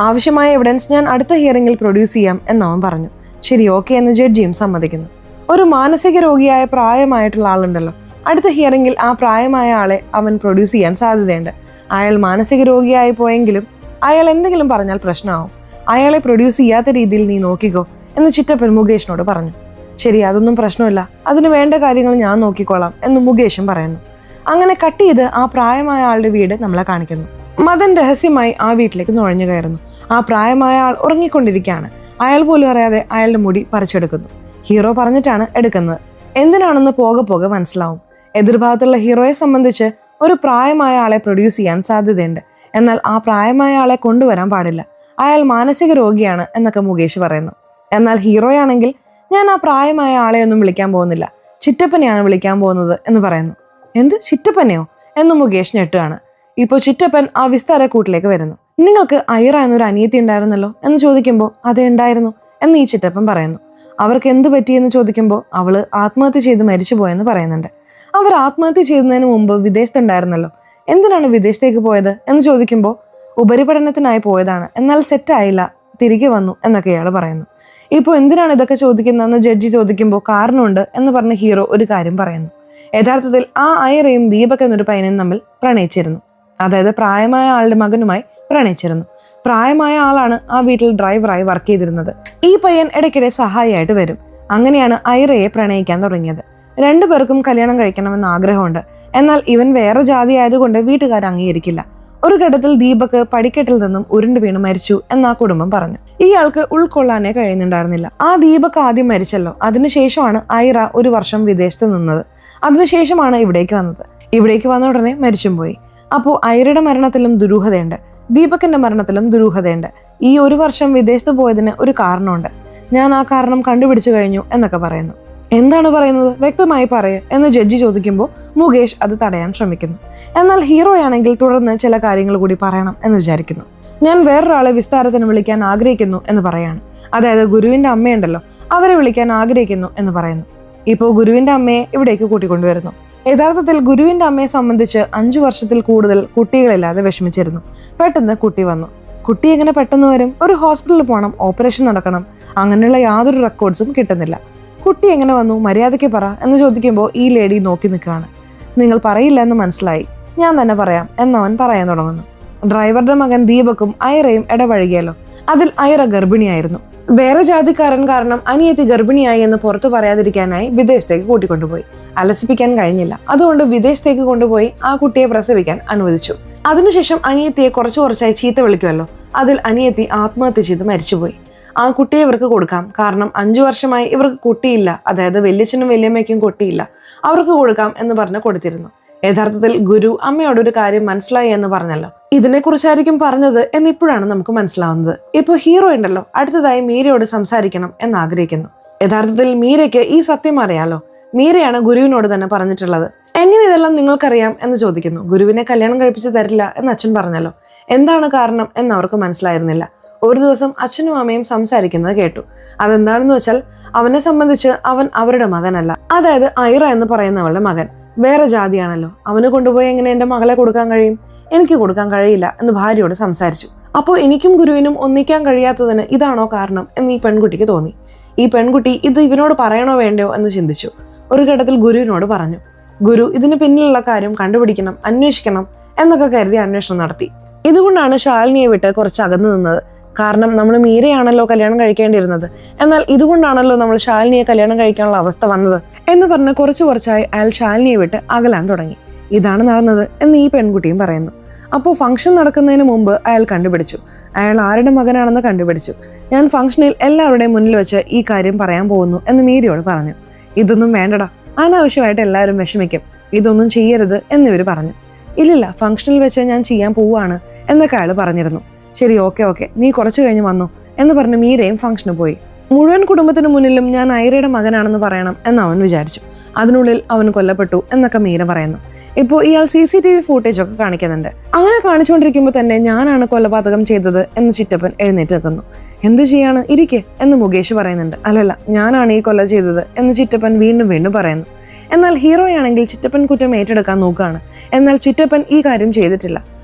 ആവശ്യമായ എവിഡൻസ് ഞാൻ അടുത്ത ഹിയറിംഗിൽ പ്രൊഡ്യൂസ് ചെയ്യാം എന്നവൻ പറഞ്ഞു. ശരി, ഓക്കെ എന്ന് ജഡ്ജിയും സമ്മതിക്കുന്നു. ഒരു മാനസിക രോഗിയായ പ്രായമായിട്ടുള്ള ആളുണ്ടല്ലോ, അടുത്ത ഹിയറിംഗിൽ ആ പ്രായമായ ആളെ അവൻ പ്രൊഡ്യൂസ് ചെയ്യാൻ സാധ്യതയുണ്ട്. അയാൾ മാനസിക രോഗിയായി പോയെങ്കിലും അയാൾ എന്തെങ്കിലും പറഞ്ഞാൽ പ്രശ്നമാവും. അയാളെ പ്രൊഡ്യൂസ് ചെയ്യാത്ത രീതിയിൽ നീ നോക്കിക്കോ എന്ന് ചിറ്റപ്പൻ മുകേഷിനോട് പറഞ്ഞു. ശരി, അതൊന്നും പ്രശ്നമില്ല, അതിന് വേണ്ട കാര്യങ്ങൾ ഞാൻ നോക്കിക്കോളാം എന്ന് മുകേഷും പറയുന്നു. അങ്ങനെ കട്ട് ചെയ്ത് ആ പ്രായമായ ആളുടെ വീട് നമ്മളെ കാണിക്കുന്നു. മദൻ രഹസ്യമായി ആ വീട്ടിലേക്ക് നുഴഞ്ഞു കയറുന്നു. ആ പ്രായമായ ആൾ ഉറങ്ങിക്കൊണ്ടിരിക്കുകയാണ്. അയാൾ പോലും അറിയാതെ അയാളുടെ മുടി പറിച്ചെടുക്കുന്നു. ഹീറോ പറഞ്ഞിട്ടാണ് എടുക്കുന്നത്. എന്തിനാണെന്ന് പോകെ മനസ്സിലാവും. എതിർഭാഗത്തുള്ള ഹീറോയെ സംബന്ധിച്ച് ഒരു പ്രായമായ ആളെ പ്രൊഡ്യൂസ് ചെയ്യാൻ സാധ്യതയുണ്ട്. എന്നാൽ ആ പ്രായമായ ആളെ കൊണ്ടുവരാൻ പാടില്ല, അയാൾ മാനസിക രോഗിയാണ് എന്നൊക്കെ മുകേഷ് പറയുന്നു. എന്നാൽ ഹീറോയാണെങ്കിൽ ഞാൻ ആ പ്രായമായ ആളെ ഒന്നും വിളിക്കാൻ പോകുന്നില്ല, ചിറ്റപ്പനെയാണ് വിളിക്കാൻ പോകുന്നത് എന്ന് പറയുന്നു. എന്ത്, ചിറ്റപ്പനെയോ എന്ന് മുകേഷ് ഞെട്ടുകയാണ്. ഇപ്പോൾ ചിറ്റപ്പൻ ആ വിസ്താര കൂട്ടിലേക്ക് വരുന്നു. നിങ്ങൾക്ക് ഐറ എന്നൊരു അനിയത്തി ഉണ്ടായിരുന്നല്ലോ എന്ന് ചോദിക്കുമ്പോൾ അതെ ഉണ്ടായിരുന്നു എന്ന് ഈ ചിറ്റപ്പൻ പറയുന്നു. അവർക്ക് എന്ത് പറ്റിയെന്ന് ചോദിക്കുമ്പോൾ അവള് ആത്മഹത്യ ചെയ്ത് മരിച്ചുപോയെന്ന് പറയുന്നുണ്ട്. അവർ ആത്മഹത്യ ചെയ്യുന്നതിന് മുമ്പ് വിദേശത്തുണ്ടായിരുന്നല്ലോ, എന്തിനാണ് വിദേശത്തേക്ക് പോയത് എന്ന് ചോദിക്കുമ്പോൾ ഉപരിപഠനത്തിനായി പോയതാണ്, എന്നാൽ സെറ്റായില്ല, തിരികെ വന്നു എന്നൊക്കെ ഇയാൾ പറയുന്നു. ഇപ്പോൾ എന്തിനാണ് ഇതൊക്കെ ചോദിക്കുന്നതെന്ന് ജഡ്ജി ചോദിക്കുമ്പോൾ കാരണമുണ്ട് എന്ന് പറഞ്ഞ ഹീറോ ഒരു കാര്യം പറയുന്നു. യഥാർത്ഥത്തിൽ ആ ഐറയും ദീപക് എന്നൊരു പയ്യനും തമ്മിൽ പ്രണയിച്ചിരുന്നു. അതായത് പ്രായമായ ആളുടെ മകനുമായി പ്രണയിച്ചിരുന്നു. പ്രായമായ ആളാണ് ആ വീട്ടിൽ ഡ്രൈവറായി വർക്ക് ചെയ്തിരുന്നത്. ഈ പയ്യൻ ഇടയ്ക്കിടെ സഹായിയായിട്ട് വരും. അങ്ങനെയാണ് ഐറയെ പ്രണയിക്കാൻ തുടങ്ങിയത്. രണ്ടുപേർക്കും കല്യാണം കഴിക്കണമെന്ന് ആഗ്രഹമുണ്ട്. എന്നാൽ ഇവൻ വേറെ ജാതി ആയതുകൊണ്ട് വീട്ടുകാർ അംഗീകരിക്കില്ല. ഒരു ഘട്ടത്തിൽ ദീപക് പടിക്കെട്ടിൽ നിന്നും ഉരുണ്ടു വീണ് മരിച്ചു എന്ന് ആ കുടുംബം പറഞ്ഞു. ഇയാൾക്ക് ഉൾക്കൊള്ളാനേ കഴിയുന്നുണ്ടായിരുന്നില്ല. ആ ദീപക് ആദ്യം മരിച്ചല്ലോ, അതിനുശേഷമാണ് ഐറ ഒരു വർഷം വിദേശത്ത് നിന്നത്. അതിനുശേഷമാണ് ഇവിടേക്ക് വന്നത്. ഇവിടേക്ക് വന്ന ഉടനെ മരിച്ചും പോയി. അപ്പോൾ ഐറയുടെ മരണത്തിലും ദുരൂഹതയുണ്ട്, ദീപകിന്റെ മരണത്തിലും ദുരൂഹതയുണ്ട്. ഈ ഒരു വർഷം വിദേശത്ത് പോയതിന് ഒരു കാരണമുണ്ട്, ഞാൻ ആ കാരണം കണ്ടുപിടിച്ചു കഴിഞ്ഞു എന്നൊക്കെ പറയുന്നു. എന്താണ് പറയുന്നത്, വ്യക്തമായി പറയൂ എന്ന് ജഡ്ജി ചോദിക്കുമ്പോൾ മുകേഷ് അത് തടയാൻ ശ്രമിക്കുന്നു. എന്നാൽ ഹീറോയാണെങ്കിൽ തുടർന്ന് ചില കാര്യങ്ങൾ കൂടി പറയണം എന്ന് വിചാരിക്കുന്നു. ഞാൻ വേറൊരാളെ വിസ്താരത്തിന് വിളിക്കാൻ ആഗ്രഹിക്കുന്നു എന്ന് പറയാണ്. അതായത് ഗുരുവിന്റെ അമ്മയുണ്ടല്ലോ, അവരെ വിളിക്കാൻ ആഗ്രഹിക്കുന്നു എന്ന് പറയുന്നു. ഇപ്പോൾ ഗുരുവിന്റെ അമ്മയെ ഇവിടേക്ക് കൂട്ടിക്കൊണ്ടുവരുന്നു. യഥാർത്ഥത്തിൽ ഗുരുവിന്റെ അമ്മയെ സംബന്ധിച്ച് 5 വർഷത്തിൽ കൂടുതൽ കുട്ടികളില്ലാതെ വിഷമിച്ചിരുന്നു. പെട്ടെന്ന് കുട്ടി വന്നു. കുട്ടി എങ്ങനെ പെട്ടെന്ന് വരും? ഒരു ഹോസ്പിറ്റലിൽ പോകണം, ഓപ്പറേഷൻ നടക്കണം, അങ്ങനെയുള്ള യാതൊരു റെക്കോർഡ്സും കിട്ടുന്നില്ല. കുട്ടി എങ്ങനെ വന്നു, മര്യാദയ്ക്ക് പറ എന്ന് ചോദിക്കുമ്പോൾ ഈ ലേഡി നോക്കി നിൽക്കുകയാണ്. നിങ്ങൾ പറയില്ല എന്ന് മനസ്സിലായി, ഞാൻ തന്നെ പറയാം എന്നവൻ പറയാൻ തുടങ്ങുന്നു. ഡ്രൈവറുടെ മകൻ ദീപക്കും ഐറയും ഇടപഴകിയല്ലോ, അതിൽ ഐറ ഗർഭിണിയായിരുന്നു. വേറെ ജാതിക്കാരൻ കാരണം അനിയത്തി ഗർഭിണിയായി എന്ന് പുറത്തു പറയാതിരിക്കാനായി വിദേശത്തേക്ക് കൂട്ടിക്കൊണ്ടുപോയി. അലസിപ്പിക്കാൻ കഴിഞ്ഞില്ല, അതുകൊണ്ട് വിദേശത്തേക്ക് കൊണ്ടുപോയി ആ കുട്ടിയെ പ്രസവിക്കാൻ അനുവദിച്ചു. അതിനുശേഷം അനിയത്തിയെ കുറച്ചായി ചീത്ത വിളിക്കുമല്ലോ, അതിൽ അനിയത്തി ആത്മഹത്യ ചെയ്ത് മരിച്ചുപോയി. ആ കുട്ടിയെ ഇവർക്ക് കൊടുക്കാം, കാരണം 5 വർഷമായി ഇവർക്ക് കുട്ടിയില്ല, അതായത് വല്യച്ഛനും വല്യമ്മയ്ക്കും കുട്ടിയില്ല, അവർക്ക് കൊടുക്കാം എന്ന് പറഞ്ഞ് കൊടുത്തിരുന്നു. യഥാർത്ഥത്തിൽ ഗുരു അമ്മയോടൊരു കാര്യം മനസ്സിലായി എന്ന് പറഞ്ഞല്ലോ, ഇതിനെക്കുറിച്ചായിരിക്കും പറഞ്ഞത് എന്നിപ്പോഴാണ് നമുക്ക് മനസ്സിലാവുന്നത്. ഇപ്പൊ ഹീറോ ഉണ്ടല്ലോ, അടുത്തതായി മീരയോട് സംസാരിക്കണം എന്ന് ആഗ്രഹിക്കുന്നു. യഥാർത്ഥത്തിൽ മീരയ്ക്ക് ഈ സത്യം അറിയാലോ, മീരയാണ് ഗുരുവിനോട് തന്നെ പറഞ്ഞിട്ടുള്ളത്. എങ്ങനെ ഇതെല്ലാം നിങ്ങൾക്കറിയാം എന്ന് ചോദിക്കുന്നു. ഗുരുവിനെ കല്യാണം കഴിപ്പിച്ച് തരില്ല എന്ന് അച്ഛൻ പറഞ്ഞല്ലോ, എന്താണ് കാരണം എന്ന് അവർക്ക് മനസ്സിലായിരുന്നില്ല. ഒരു ദിവസം അച്ഛനും അമ്മയും സംസാരിക്കുന്നത് കേട്ടു. അതെന്താണെന്ന് വെച്ചാൽ അവനെ സംബന്ധിച്ച് അവൻ അവരുടെ മകനല്ല, അതായത് ഐറ എന്ന് പറയുന്നവളുടെ മകൻ. വേറെ ജാതിയാണല്ലോ, അവന് കൊണ്ടുപോയി എങ്ങനെ എൻ്റെ മകളെ കൊടുക്കാൻ കഴിയും? എനിക്ക് കൊടുക്കാൻ കഴിയില്ല എന്ന് ഭാര്യയോട് സംസാരിച്ചു. അപ്പോൾ എനിക്കും ഗുരുവിനും ഒന്നിക്കാൻ കഴിയാത്തതിന് ഇതാണോ കാരണം എന്ന് ഈ പെൺകുട്ടിക്ക് തോന്നി. ഈ പെൺകുട്ടി ഇത് ഇവനോട് പറയണോ വേണ്ടയോ എന്ന് ചിന്തിച്ചു. ഒരു ഘട്ടത്തിൽ ഗുരുവിനോട് പറഞ്ഞു. ഗുരു ഇതിന് പിന്നിലുള്ള കാര്യം കണ്ടുപിടിക്കണം, അന്വേഷിക്കണം എന്നൊക്കെ കരുതി അന്വേഷണം നടത്തി. ഇതുകൊണ്ടാണ് ശാലിനിയെ വിട്ട് കുറച്ച് അകന്നു നിന്നത്. കാരണം നമ്മൾ മീരയാണല്ലോ കല്യാണം കഴിക്കേണ്ടിയിരുന്നത്, എന്നാൽ ഇതുകൊണ്ടാണല്ലോ നമ്മൾ ശാലിനിയെ കല്യാണം കഴിക്കാനുള്ള അവസ്ഥ വന്നത് എന്ന് പറഞ്ഞ് കുറച്ചായി അയാൾ ശാലിനിയെ വിട്ട് അകലാൻ തുടങ്ങി. ഇതാണ് നടന്നത് എന്ന് ഈ പെൺകുട്ടിയും പറയുന്നു. അപ്പോൾ ഫംഗ്ഷൻ നടക്കുന്നതിന് മുമ്പ് അയാൾ കണ്ടുപിടിച്ചു, അയാൾ ആരുടെ മകനാണെന്ന് കണ്ടുപിടിച്ചു. ഞാൻ ഫംഗ്ഷനിൽ എല്ലാവരുടെയും മുന്നിൽ വെച്ച് ഈ കാര്യം പറയാൻ പോകുന്നു എന്ന് മീരയോട് പറഞ്ഞു. ഇതൊന്നും വേണ്ടടാ, അനാവശ്യമായിട്ട് എല്ലാവരും വിഷമിക്കും, ഇതൊന്നും ചെയ്യരുത് എന്നിവർ പറഞ്ഞു. ഇല്ലില്ല, ഫംഗ്ഷനിൽ വെച്ച് ഞാൻ ചെയ്യാൻ പോവുകയാണ് എന്നൊക്കെ അയാൾ പറഞ്ഞിരുന്നു. ശരി, ഓക്കെ, നീ കുറച്ച് കഴിഞ്ഞ് വന്നോ എന്ന് പറഞ്ഞ് മീരയും ഫംഗ്ഷന് പോയി. മുഴുവൻ കുടുംബത്തിന് മുന്നിലും ഞാൻ ഐറയുടെ മകനാണെന്ന് പറയണം എന്ന് അവൻ വിചാരിച്ചു. അതിനുള്ളിൽ അവൻ കൊല്ലപ്പെട്ടു എന്നൊക്കെ മീര പറയുന്നു. ഇപ്പോൾ ഇയാൾ CCTV ഫൂട്ടേജ് ഒക്കെ കാണിക്കുന്നുണ്ട്. അങ്ങനെ കാണിച്ചുകൊണ്ടിരിക്കുമ്പോൾ തന്നെ ഞാനാണ് കൊലപാതകം ചെയ്തത് എന്ന് ചിറ്റപ്പൻ എഴുന്നേറ്റ് നിൽക്കുന്നു. എന്ത് ചെയ്യാണ്, ഇരിക്കെ എന്ന് മുകേഷ് പറയുന്നുണ്ട്. അല്ലല്ല, ഞാനാണ് ഈ കൊല ചെയ്തത് എന്ന് ചിറ്റപ്പൻ വീണ്ടും പറയുന്നു. എന്നാൽ ഹീറോയാണെങ്കിൽ ചിറ്റപ്പൻ കുറ്റം ഏറ്റെടുക്കാൻ നോക്കുകയാണ്. എന്നാൽ ചിറ്റപ്പൻ ഈ കാര്യം ചെയ്തിട്ടില്ല.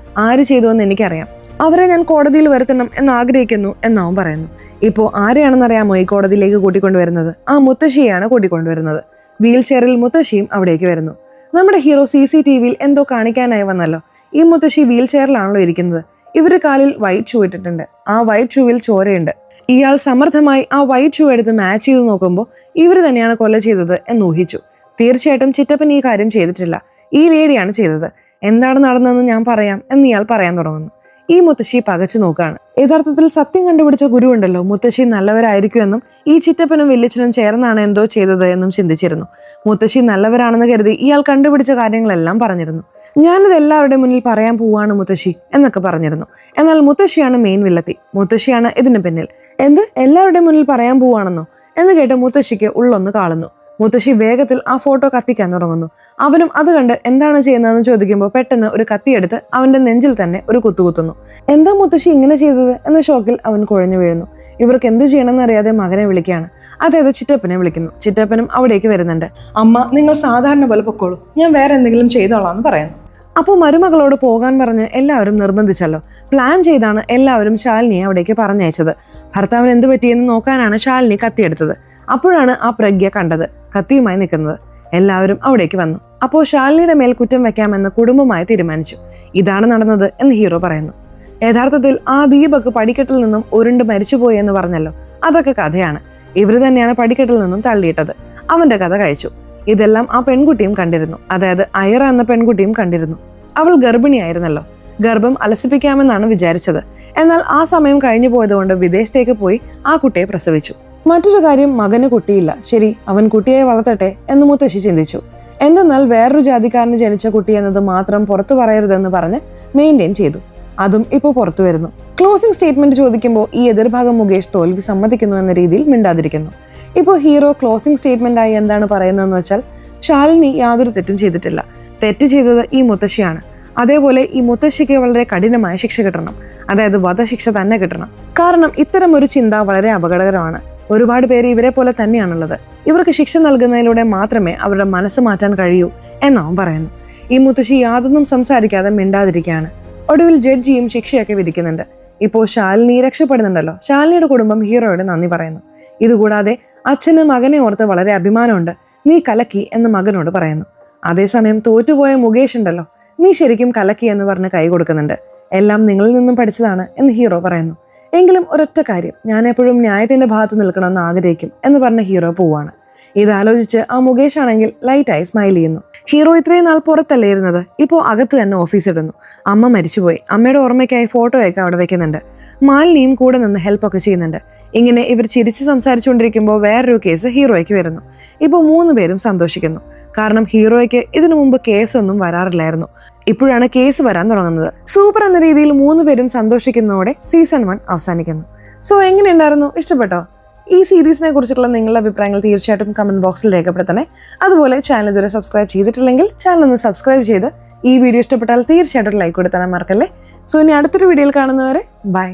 ആര് ചെയ്തു എന്ന് എനിക്കറിയാം, അവരെ ഞാൻ കോടതിയിൽ വരുത്തണം എന്ന് ആഗ്രഹിക്കുന്നു എന്നവൻ പറയുന്നു. ഇപ്പോൾ ആരെയാണെന്നറിയാമോ ഈ കോടതിയിലേക്ക് കൂട്ടിക്കൊണ്ടുവരുന്നത്? ആ മുത്തശ്ശിയെയാണ് കൂട്ടിക്കൊണ്ടുവരുന്നത്. വീൽ ചെയറിൽ മുത്തശ്ശിയും അവിടേക്ക് വരുന്നു. നമ്മുടെ ഹീറോ CCTVയിൽ എന്തോ കാണിക്കാനായി വന്നല്ലോ. ഈ മുത്തശ്ശി വീൽ ചെയറിലാണല്ലോ ഇരിക്കുന്നത്. ഇവര് കാലിൽ വൈറ്റ് ഷൂ ഇട്ടിട്ടുണ്ട്. ആ വൈറ്റ് ഷൂവിൽ ചോരയുണ്ട്. ഇയാൾ സമർത്ഥമായി ആ വൈറ്റ് ഷൂ എടുത്ത് മാച്ച് ചെയ്ത് നോക്കുമ്പോൾ ഇവർ തന്നെയാണ് കൊല ചെയ്തത് എന്ന് ഊഹിച്ചു. തീർച്ചയായിട്ടും ചിറ്റപ്പൻ ഈ കാര്യം ചെയ്തിട്ടില്ല, ഈ ലേഡിയാണ് ചെയ്തത്. എന്താണ് നടന്നതെന്ന് ഞാൻ പറയാം എന്ന് ഇയാൾ പറയാൻ തുടങ്ങുന്നു. ഈ മുത്തശ്ശി പകച്ചു നോക്കുകയാണ്. യഥാർത്ഥത്തിൽ സത്യം കണ്ടുപിടിച്ച ഗുരു ഉണ്ടല്ലോ, മുത്തശ്ശി നല്ലവരായിരിക്കുമെന്നും ഈ ചിറ്റപ്പനും വല്യച്ഛനും ചേർന്നാണ് എന്തോ ചെയ്തത് എന്നും ചിന്തിച്ചിരുന്നു. മുത്തശ്ശി നല്ലവരാണെന്ന് കരുതി ഇയാൾ കണ്ടുപിടിച്ച കാര്യങ്ങളെല്ലാം പറഞ്ഞിരുന്നു. ഞാനിത് എല്ലാവരുടെ മുന്നിൽ പറയാൻ പോവാണ് മുത്തശ്ശി എന്നൊക്കെ പറഞ്ഞിരുന്നു. എന്നാൽ മുത്തശ്ശിയാണ് മെയിൻ വില്ലത്തി, മുത്തശ്ശിയാണ് ഇതിന് പിന്നിൽ. എന്ത്, എല്ലാവരുടെ മുന്നിൽ പറയാൻ പോവാണെന്നോ എന്ന് കേട്ട് മുത്തശ്ശിക്ക് ഉള്ളൊന്ന് കാളുന്നു. മുത്തശ്ശി വേഗത്തിൽ ആ ഫോട്ടോ കത്തിക്കാൻ തുടങ്ങുന്നു. അവനും അത് കണ്ട് എന്താണ് ചെയ്യുന്നതെന്ന് ചോദിക്കുമ്പോൾ പെട്ടെന്ന് ഒരു കത്തിയെടുത്ത് അവന്റെ നെഞ്ചിൽ തന്നെ ഒരു കുത്തുകുത്തുന്നു. എന്താ മുത്തശ്ശി ഇങ്ങനെ ചെയ്തത് എന്ന ഷോക്കിൽ അവൻ കുഴഞ്ഞു വീഴുന്നു. ഇവർക്ക് എന്ത് ചെയ്യണമെന്ന് അറിയാതെ മകനെ വിളിക്കുകയാണ്. അതായത് ചിറ്റപ്പനെ വിളിക്കുന്നു. ചിറ്റപ്പനും അവിടേക്ക് വരുന്നുണ്ട്. അമ്മ, നിങ്ങൾ സാധാരണ പോലെ പൊക്കോളൂ, ഞാൻ വേറെ എന്തെങ്കിലും ചെയ്തോളാം എന്ന് പറയുന്നു. അപ്പോൾ മരുമകളോട് പോകാൻ പറഞ്ഞ് എല്ലാവരും നിർബന്ധിച്ചല്ലോ. പ്ലാൻ ചെയ്താണ് എല്ലാവരും ശാലിനിയെ അവിടേക്ക് പറഞ്ഞയച്ചത്. ഭർത്താവിന് എന്ത് പറ്റിയെന്ന് നോക്കാനാണ് ശാലിനി കത്തിയെടുത്തത്. അപ്പോഴാണ് ആ പ്രജ്ഞ കണ്ടത് കത്തിയുമായി നിൽക്കുന്നത്. എല്ലാവരും അവിടേക്ക് വന്നു. അപ്പോൾ ശാലിനിയുടെ മേൽ കുറ്റം വെക്കാമെന്ന് കുടുംബമായി തീരുമാനിച്ചു. ഇതാണ് നടന്നത് എന്ന് ഹീറോ പറയുന്നു. യഥാർത്ഥത്തിൽ ആ ദീപക് പടിക്കെട്ടിൽ നിന്നും ഉരുണ്ട് മരിച്ചുപോയി എന്ന് പറഞ്ഞല്ലോ, അതൊക്കെ കഥയാണ്. ഇവർ തന്നെയാണ് പടിക്കെട്ടിൽ നിന്നും തള്ളിയിട്ടത്. അവന്റെ കഥ കഴിച്ചു. ഇതെല്ലാം ആ പെൺകുട്ടിയും കണ്ടിരുന്നു. അതായത് ഐറ എന്ന പെൺകുട്ടിയും കണ്ടിരുന്നു. അവൾ ഗർഭിണിയായിരുന്നല്ലോ. ഗർഭം അലസിപ്പിക്കാമെന്നാണ് വിചാരിച്ചത്. എന്നാൽ ആ സമയം കഴിഞ്ഞു പോയതുകൊണ്ട് വിദേശത്തേക്ക് പോയി ആ കുട്ടിയെ പ്രസവിച്ചു. മറ്റൊരു കാര്യം, മകന് കുട്ടിയില്ല. ശരി, അവൻ കുട്ടിയെ വളർത്തട്ടെ എന്ന് മുത്തശ്ശി ചിന്തിച്ചു. എന്തെന്നാൽ വേറൊരു ജാതിക്കാരന് ജനിച്ച കുട്ടി എന്നത് മാത്രം പുറത്തു പറയരുതെന്ന് പറഞ്ഞ് മെയിൻറ്റെയിൻ ചെയ്തു. അതും ഇപ്പോൾ പുറത്തു വരുന്നു. ക്ലോസിംഗ് സ്റ്റേറ്റ്മെന്റ് ചോദിക്കുമ്പോൾ ഈ എതിർഭാഗം മുകേഷ് തോൽവി സമ്മതിക്കുന്നു എന്ന രീതിയിൽ മിണ്ടാതിരിക്കുന്നു. ഇപ്പോൾ ഹീറോ ക്ലോസിംഗ് സ്റ്റേറ്റ്മെന്റ് ആയി എന്താണ് പറയുന്നതെന്ന് വെച്ചാൽ, ശാലിനി യാതൊരു തെറ്റും ചെയ്തിട്ടില്ല. തെറ്റ് ചെയ്തത് ഈ മുത്തശ്ശിയാണ്. അതേപോലെ ഈ മുത്തശ്ശിക്ക് വളരെ കഠിനമായ ശിക്ഷ കിട്ടണം. അതായത് വധശിക്ഷ തന്നെ കിട്ടണം. കാരണം ഇത്തരം ഒരു ചിന്ത വളരെ അപകടകരമാണ്. ഒരുപാട് പേര് ഇവരെ പോലെ തന്നെയാണുള്ളത്. ഇവർക്ക് ശിക്ഷ നൽകുന്നതിലൂടെ മാത്രമേ അവരുടെ മനസ്സ് മാറ്റാൻ കഴിയൂ എന്നവൻ പറയുന്നു. ഈ മുത്തശ്ശി യാതൊന്നും സംസാരിക്കാതെ മിണ്ടാതിരിക്കുകയാണ്. ഒടുവിൽ ജഡ്ജിയും ശിക്ഷയൊക്കെ വിധിക്കുന്നുണ്ട്. ഇപ്പോൾ ശാലിനി രക്ഷപ്പെടുന്നുണ്ടല്ലോ. ശാലിനിയുടെ കുടുംബം ഹീറോയോട് നന്ദി പറയുന്നു. ഇതുകൂടാതെ അച്ഛന് മകനെ ഓർത്ത് വളരെ അഭിമാനമുണ്ട്, നീ കലക്കി എന്ന് മകനോട് പറയുന്നു. അതേസമയം തോറ്റുപോയ മുകേഷ് ഉണ്ടല്ലോ, നീ ശരിക്കും കലക്കി എന്ന് പറഞ്ഞ് കൈ കൊടുക്കുന്നുണ്ട്. എല്ലാം നിങ്ങളിൽ നിന്നും പഠിച്ചതാണ് എന്ന് ഹീറോ പറയുന്നു. എങ്കിലും ഒരൊറ്റ കാര്യം, ഞാൻ എപ്പോഴും ന്യായത്തിന്റെ ഭാഗത്ത് നിൽക്കണമെന്ന് ആഗ്രഹിക്കും എന്ന് പറഞ്ഞ ഹീറോ പോവാണ്. ഇതാലോചിച്ച് ആ മുകേഷ് ആണെങ്കിൽ ലൈറ്റായി സ്മൈൽ ചെയ്യുന്നു. ഹീറോ ഇത്രയും നാൾ പുറത്തല്ലേ ഇരുന്നത്, ഇപ്പോൾ അകത്ത് തന്നെ ഓഫീസ് ഇടുന്നു. അമ്മ മരിച്ചുപോയി. അമ്മയുടെ ഓർമ്മയ്ക്കായി ഫോട്ടോയൊക്കെ അവിടെ വെക്കുന്നുണ്ട്. മാലിനിയും കൂടെ നിന്ന് ഹെൽപ്പൊക്കെ ചെയ്യുന്നുണ്ട്. ഇങ്ങനെ ഇവർ ചിരിച്ച് സംസാരിച്ചുകൊണ്ടിരിക്കുമ്പോൾ വേറൊരു കേസ് ഹീറോയ്ക്ക് വരുന്നു. ഇപ്പോൾ 3 പേരും സന്തോഷിക്കുന്നു. കാരണം ഹീറോയ്ക്ക് ഇതിനു മുമ്പ് കേസൊന്നും വരാറില്ലായിരുന്നു. ഇപ്പോഴാണ് കേസ് വരാൻ തുടങ്ങുന്നത്. സൂപ്പർ എന്ന രീതിയിൽ 3 പേരും സന്തോഷിക്കുന്നതോടെ സീസൺ 1 അവസാനിക്കുന്നു. സോ എങ്ങനെയുണ്ടായിരുന്നു, ഇഷ്ടപ്പെട്ടോ? ഈ സീരീസിനെ കുറിച്ചിട്ടുള്ള നിങ്ങളുടെ അഭിപ്രായങ്ങൾ തീർച്ചയായിട്ടും കമന്റ് ബോക്സിൽ രേഖപ്പെടുത്തണേ. അതുപോലെ ചാനൽ ഇതുവരെ സബ്സ്ക്രൈബ് ചെയ്തിട്ടില്ലെങ്കിൽ ചാനൽ ഒന്ന് സബ്സ്ക്രൈബ് ചെയ്ത് ഈ വീഡിയോ ഇഷ്ടപ്പെട്ടാൽ തീർച്ചയായിട്ടും ലൈക്ക് കൊടുത്താൽ മറക്കല്ലേ. സോ ഇനി അടുത്തൊരു വീഡിയോയിൽ കാണുന്നവരെ ബൈ.